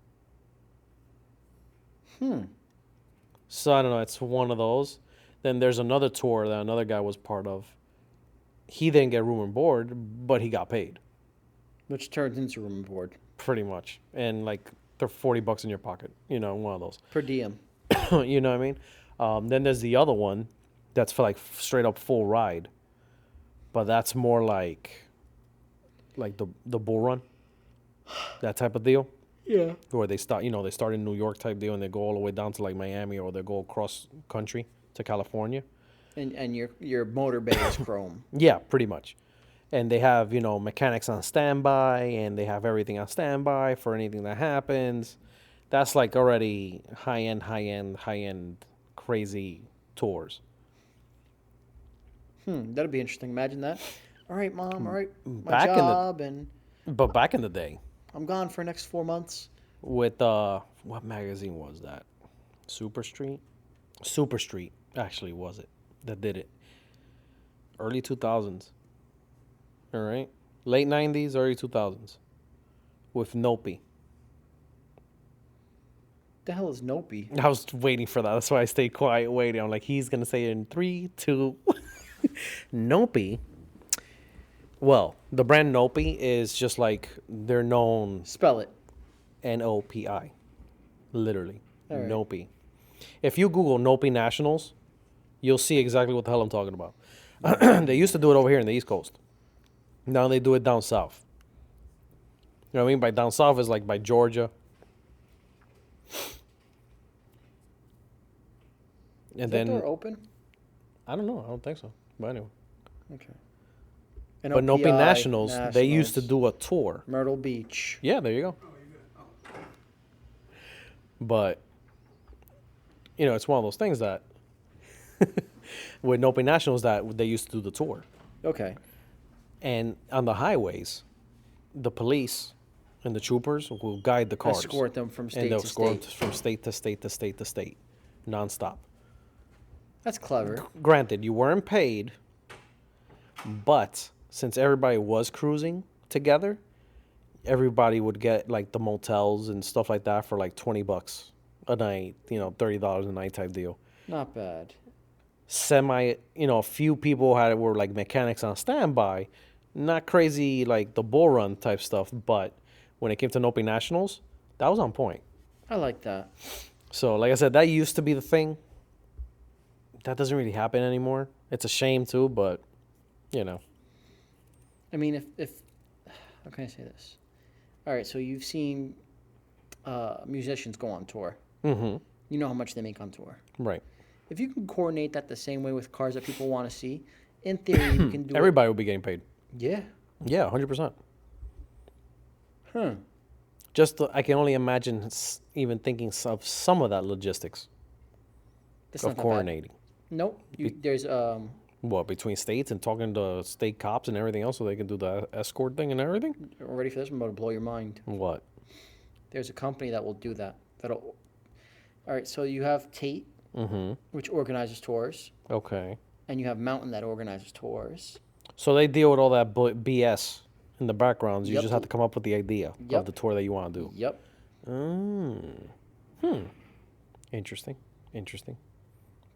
So I don't know. It's one of those. Then there's another tour that another guy was part of. He didn't get room and board, but he got paid Which turns into room and board. pretty much, and like they're $40 in your pocket. One of those. Per diem. You know what I mean? Then there's the other one that's for like straight up full ride, but that's more like the bull run, that type of deal. Yeah. Where they start in New York type deal and they go all the way down to like Miami, or they go across country to California. And your motor bay is chrome. Yeah, pretty much. And they have, mechanics on standby, and they have everything on standby for anything that happens. That's like already high-end, crazy tours. That'd be interesting. Imagine that. All right, Mom. All right, my Back in the- job, and But back in the day, I'm gone for the next 4 months. with what magazine was that? Super Street actually was it that did it. Early 2000s. All right, late 90s, early 2000s, with Nope. The hell is Nope? I was waiting for that. That's why I stayed quiet waiting. I'm like, he's gonna say it in 3, 2. Nope. Well, the brand Nope is just like they're known. Spell it. NOPI, literally. All right. Nope. If you Google Nope Nationals, you'll see exactly what the hell I'm talking about. They used to do it over here in the East Coast. Now they do it down south. You know what I mean? By down south is like by Georgia. And Is then that door open? I don't know. I don't think so. But anyway. Okay. But Nope NOPI Nationals, they used to Nationals, do a tour. Myrtle Beach. Yeah, there you go. But it's one of those things that with Nope Nationals that they used to do the tour. Okay. And on the highways, the police and the troopers will guide the cars. Escort them from and state they'll to escort state. from state to state to state to state, nonstop. That's clever. Granted, you weren't paid, but since everybody was cruising together, everybody would get like the motels and stuff like that for like $20 a night, $30 a night type deal. Not bad. A few people were like mechanics on standby, not crazy like the bull run type stuff, but when it came to Nope Nationals, that was on point. I like that. So, like I said, that used to be the thing. That doesn't really happen anymore. It's a shame too, but I mean, if how can I say this? All right, so you've seen musicians go on tour. Mm-hmm. You know how much they make on tour. Right. If you can coordinate that the same way with cars that people want to see, in theory, you can do Everybody will be getting paid. Yeah. Yeah, 100%. Huh. I can only imagine even thinking of some of that logistics That's of not that bad. coordinating. Nope. There's What, between states and talking to state cops and everything else so they can do the escort thing and everything? ready for this? I'm about to blow your mind. What? There's a company that will do that. All right, so you have Tate, Mm-hmm. which organizes tours. Okay. and you have Mountain that organizes tours. So they deal with all that BS in the backgrounds. You Yep. just have to come up with the idea of Yep. the tour that you want to do. Yep. Interesting. Interesting.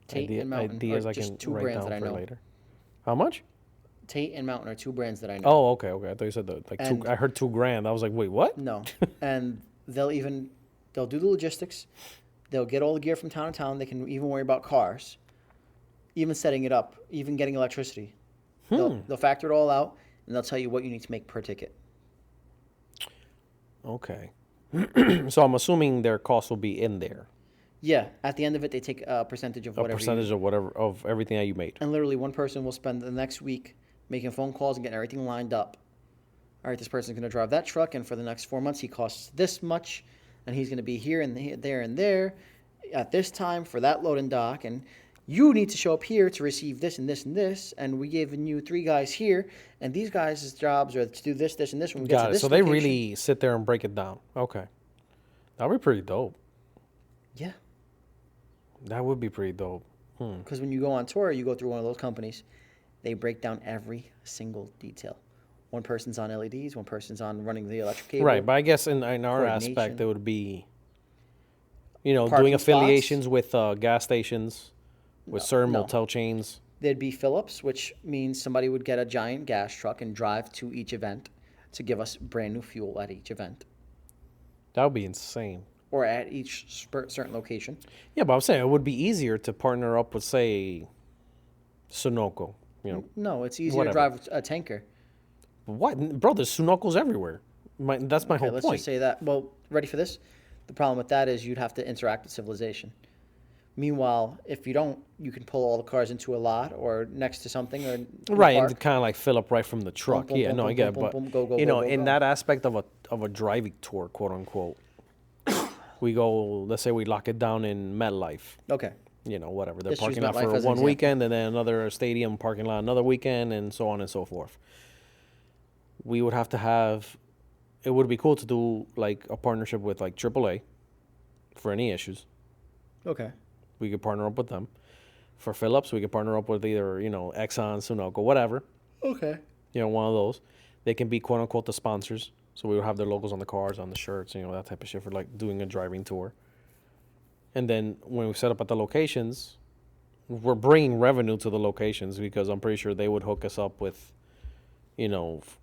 Tate and Mountain Ideas are I just can two write brands down that I for know. later. How much? Tate and Mountain are two brands that I know. Oh, okay. I thought you said that. And- I heard $2,000. I was like, wait, what? No. And they'll do the logistics. They'll get all the gear from town to town. They can even worry about cars, even setting it up, even getting electricity. They'll factor it all out, and they'll tell you what you need to make per ticket. Okay. So I'm assuming their cost will be in there. Yeah. At the end of it, they take a percentage of A whatever. percentage of everything that you made. And literally, one person will spend the next week making phone calls and getting everything lined up. All right, this person's going to drive that truck, and for the next 4 months, he costs this much, and he's going to be here and there and there at this time for that load and dock, and you need to show up here to receive this and this and this, and we given you 3 guys here, and these guys' jobs are to do this, this, and this when we get to Got it. this So they location. really sit there and break it down. Okay. That would be pretty dope. Yeah, That would be pretty dope. because when you go on tour, you go through one of those companies, they break down every single detail. One person's on LEDs, one person's on running the electric cable. Right, but I guess in our aspect, coordination. it would be, doing Parking affiliations with gas stations, with certain no. motel chains. There'd be Phillips, which means somebody would get a giant gas truck and drive to each event to give us brand new fuel at each event That would be insane. or at each certain location. Yeah, but I'm saying it would be easier to partner up with, say, Sunoco. No, it's easier Whatever. to drive a tanker. What? Bro, there's Sunocos everywhere. That's my Okay, whole let's point. just say that. Well, ready for this? The problem with that is you'd have to interact with civilization. Meanwhile, if you don't, you can pull all the cars into a lot or next to something or in the Right, park. and kind of like fill up right from the truck. boom, Yeah, boom, no, I boom, get it. boom, But, boom, go, go, in go, go. that aspect of a driving tour, quote unquote, we go, let's say we lock it down in MetLife. Okay. Whatever. They're Let's use parking lot MetLife for as an one example. weekend and then another stadium parking lot another weekend and so on and so forth. We would have to have, it would be cool to do like a partnership with like AAA for any issues. Okay. We could partner up with them. For Phillips, we could partner up with either, Exxon, Sunoco, whatever. Okay. One of those. They can be quote unquote the sponsors. So we would have their logos on the cars, on the shirts, that type of shit for like doing a driving tour. And then when we set up at the locations, we're bringing revenue to the locations because I'm pretty sure they would hook us up with,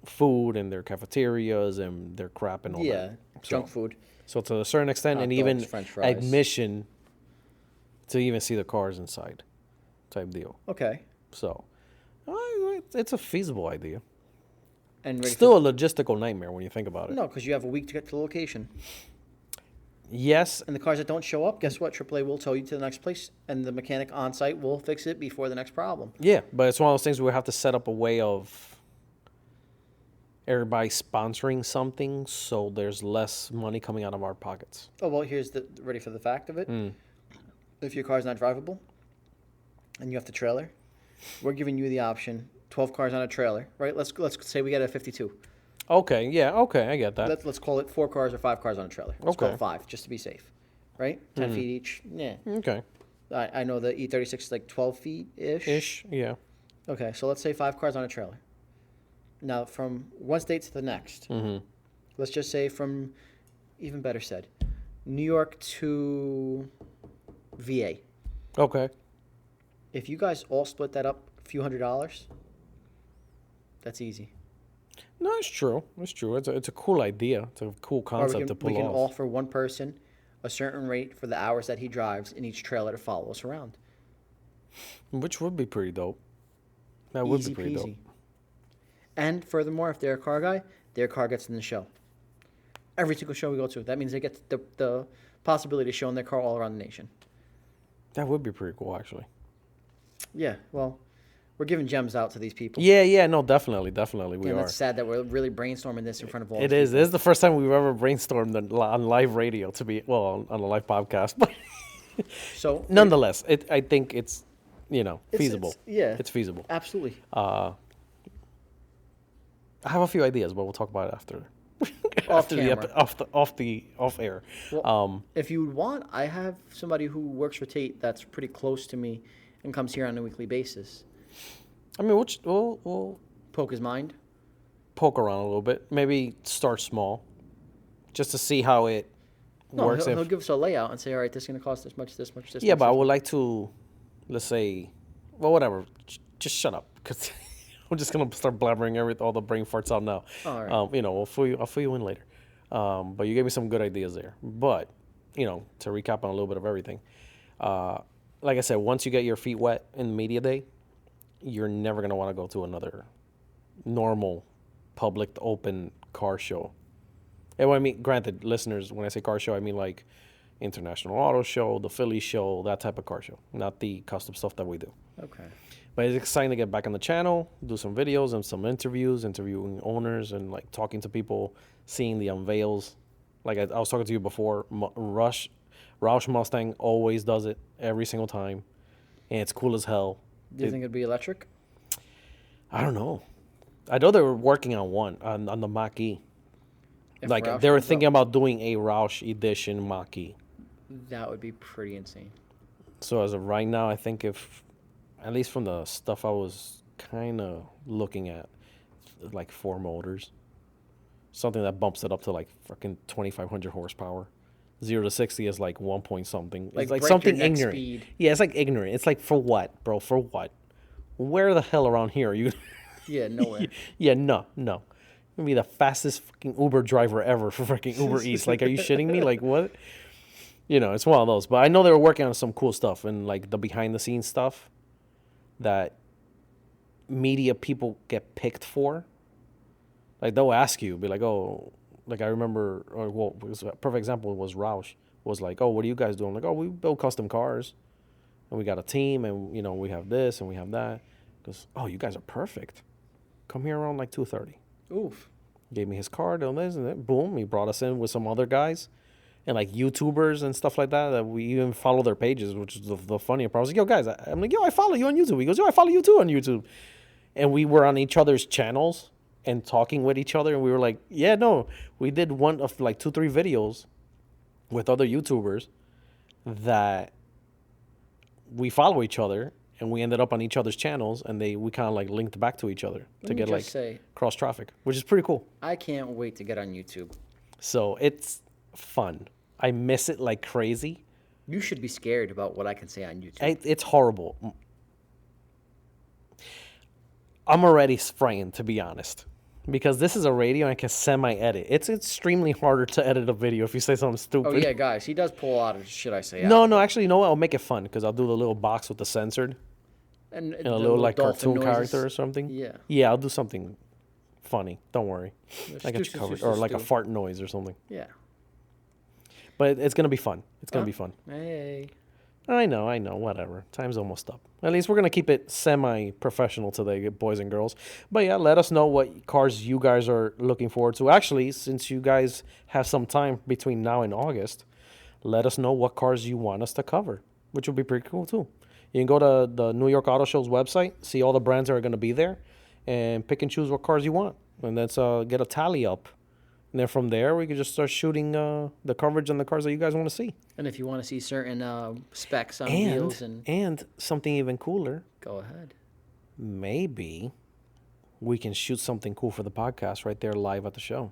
food and their cafeterias and their crap and all that. Yeah. Junk food. So to a certain extent, Hot and dogs, even French fries. admission to even see the cars inside, type deal. Okay. So it's a feasible idea. And ready Still a logistical nightmare when you think about it. No, because you have a week to get to the location. Yes, And the cars that don't show up, guess what? AAA will tow you to the next place, and the mechanic on site will fix it before the next problem. yeah, but it's one of those things where we have to set up a way of everybody sponsoring something so there's less money coming out of our pockets. Oh, well, here's the ready for the fact of it. If your car's not drivable and you have the trailer, we're giving you the option 12 cars on a trailer, right? Let's say we get a 52. Okay, yeah, okay, I get that. Let's call it 4 cars or 5 cars on a trailer. Let's call Okay. it 5 just to be safe, right? 10 feet each. Yeah. Okay, I know the E36 is like 12 feet ish. yeah. Okay, so let's say 5 cars on a trailer. Now, from one state to the next, let's just say from, even better said, New York to VA. Okay. If you guys all split that up a few $100s, that's easy. No, it's true. It's true. It's a cool idea. It's a cool Or concept to pull we can off. offer one person a certain rate for the hours that he drives in each trailer to follow us around. Which would be pretty dope. That would Easy be pretty peasy. dope. And furthermore, if they're a car guy, their car gets in the show. Every single show we go to. That means they get the possibility of showing their car all around the nation. That would be pretty cool, actually. Yeah, well, we're giving gems out to these people. Yeah, no, definitely, we And are. it's sad that we're really brainstorming this in front of all It these is. This is the first time we've ever brainstormed on live radio on a live podcast. But people. So, nonetheless, I think it's, feasible. yeah. It's feasible. Absolutely. I have a few ideas, but we'll talk about it after. Off camera. Off air. Well, if you would want, I have somebody who works for Tate that's pretty close to me and comes here on a weekly basis. I mean, we'll Poke his mind. poke around a little bit. Maybe start small, just to see how it No, works. he'll give us a layout and say, all right, this is going to cost this much, this much, this Yeah, much. but I this would much. like to, let's say, well, whatever. Just shut up, because I'm just gonna start blabbering all the brain farts out now. All right. You know, I'll fill you in later. But you gave me some good ideas there. But you know, to recap on a little bit of everything, like I said, once you get your feet wet in media day, you're never gonna want to go to another normal, public, open car show. And I mean, granted, listeners, when I say car show, I mean like International Auto Show, the Philly Show, that type of car show, not the custom stuff that we do. Okay. But it's exciting to get back on the channel, do some videos and some interviews, interviewing owners and like talking to people, seeing the unveils. Like I was talking to you before, Roush Mustang always does it every single time, and it's cool as hell. Do you think it'd be electric? I don't know. I know they were working on one on the Mach-E. If Like Roush they were comes thinking up, about doing a Roush edition Mach-E. that would be pretty insane. So as of right now, I think if, at least from the stuff I was kind of looking at, like 4 motors, something that bumps it up to like fucking 2,500 horsepower. 0 to 60 is like 1 point something. Like It's like break your something neck ignorant. speed. Yeah, it's like ignorant. It's like, for what, bro? For what? Where the hell around here are you? Yeah, nowhere. Yeah, no. You're gonna be the fastest fucking Uber driver ever for freaking Uber Eats. Like, are you shitting me? Like, what? You know, it's one of those. But I know they were working on some cool stuff and like the behind the scenes stuff that media people get picked for. Like they'll ask you, be like, oh, like I remember, or well, a perfect example was Roush was like, oh, what are you guys doing? Like, oh, we build custom cars, and we got a team, and you know we have this and we have that. Because oh, you guys are perfect. Come here around like 2:30. Oof. Gave me his card and this and that. Boom, he brought us in with some other guys. And like YouTubers and stuff like that we even follow their pages, which is the funnier part. I was like, yo, guys, I'm like, yo, I follow you on YouTube. He goes, yo, I follow you too on YouTube. And we were on each other's channels and talking with each other. And we were like, yeah, no, we did one of like 2-3 videos with other YouTubers that we follow each other. And we ended up on each other's channels, and we kind of like linked back to each other to get like cross traffic, which is pretty cool. I can't wait to get on YouTube. So it's fun. I miss it like crazy. You should be scared about what I can say on YouTube. It's horrible. I'm already frightened, to be honest, because this is a radio and I can semi-edit. It's extremely harder to edit a video if you say something stupid. Oh, yeah, guys, he does pull a lot of shit I say out. No, actually, you know what? I'll make it fun because I'll do the little box with the censored And and a little like dolphin cartoon noises. character or something. Yeah. Yeah, I'll do something funny. Don't worry. I got you stu- covered. stu- Or stu- like a stu. fart noise or something. Yeah. But it's going to be fun. It's going to be fun. Hey. I know, whatever. Time's almost up. At least we're going to keep it semi-professional today, boys and girls. But yeah, let us know what cars you guys are looking forward to. Actually, since you guys have some time between now and August, let us know what cars you want us to cover, which would be pretty cool too. You can go to the New York Auto Show's website, see all the brands that are going to be there, and pick and choose what cars you want. And let's get a tally up. And then from there, we can just start shooting the coverage on the cars that you guys want to see. And if you want to see certain specs on wheels And something even cooler, go ahead. maybe we can shoot something cool for the podcast right there live at the show.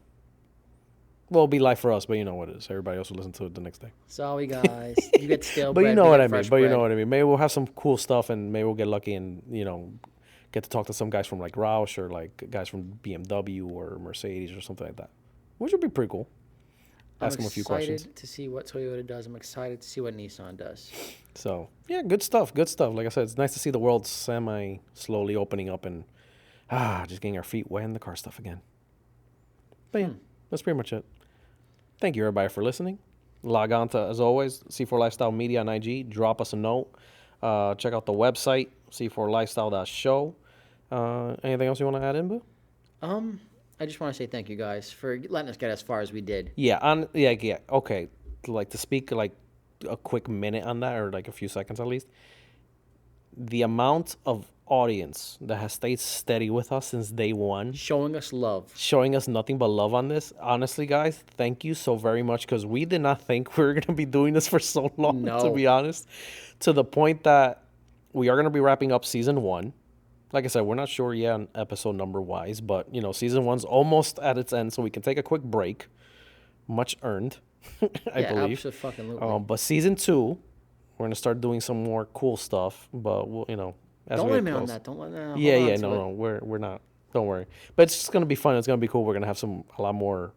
Well, it'll be live for us, but you know what it is. Everybody else will listen to it the next day. Sorry, guys. You get stale But bread. you know we what get I mean. fresh But you bread. know what I mean. Maybe we'll have some cool stuff, and maybe we'll get lucky and, you know, get to talk to some guys from like Roush or like guys from BMW or Mercedes or something like that, which would be pretty cool. Ask them a few questions. I'm excited to see what Toyota does. I'm excited to see what Nissan does. So, yeah, good stuff. Good stuff. Like I said, it's nice to see the world slowly opening up and just getting our feet wet in the car stuff again. But yeah, that's pretty much it. Thank you, everybody, for listening. Log on to, as always, C4 Lifestyle Media on IG. Drop us a note. Check out the website, c4lifestyle.show. Anything else you want to add in, Boo? I just want to say thank you guys for letting us get as far as we did. Yeah, okay. Like, to speak, like, a quick minute on that, or, like, a few seconds at least. The amount of audience that has stayed steady with us since day one, Showing us love. showing us nothing but love on this. Honestly, guys, thank you so very much, because we did not think we were going to be doing this for so long, to No. be honest. To the point that we are going to be wrapping up season 1. like I said, we're not sure yet on episode number wise, but season 1's almost at its end, so we can take a quick break. Much earned, I believe. Absolutely. But season 2, we're gonna start doing some more cool stuff. But we'll, as Don't we let get me on close. that. Don't let me. Yeah, no, we're not. Don't worry. But it's just gonna be fun. It's gonna be cool. We're gonna have a lot more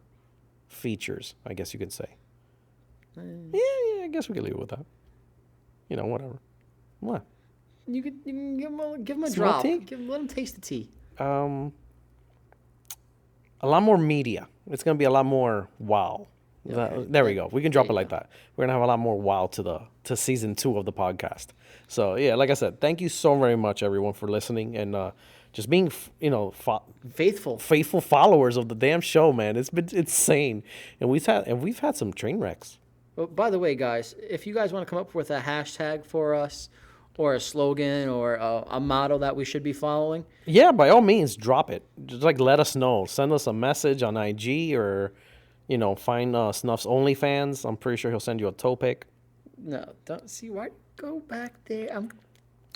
features, I guess you could say. Yeah, I guess we could leave it with that. Whatever. What? You can give him a Small drop. tea? Let him taste the tea. A lot more media. It's gonna be a lot more wow. Okay. There we go. We can drop There it you like that. We're gonna have a lot more wow to season 2 of the podcast. So yeah, like I said, thank you so very much, everyone, for listening and just being Faithful. faithful followers of the damn show, man. It's been insane, and we've had some train wrecks. Well, by the way, guys, if you guys want to come up with a hashtag for us, or a slogan, or a motto that we should be following, Yeah, by all means, drop it. Just let us know. Send us a message on IG or, find Snuff's OnlyFans. I'm pretty sure he'll send you a toe pic. no, don't see why go back there.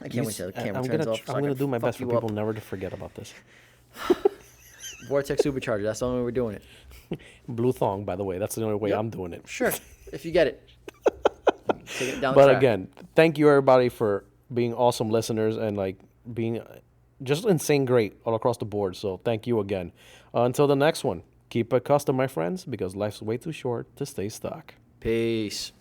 I can't wait till the camera I'm turns gonna off. so I I'm gonna can do my fuck best for you people up. never to forget about this. Vortex Supercharger. That's the only way we're doing it. Blue thong, by the way. That's the only way I'm doing it. Sure, if you get it. Take it down the But track. again, thank you everybody for being awesome listeners and being just insane great all across the board. So thank you again. Until the next one, keep it custom, my friends, because life's way too short to stay stuck. Peace.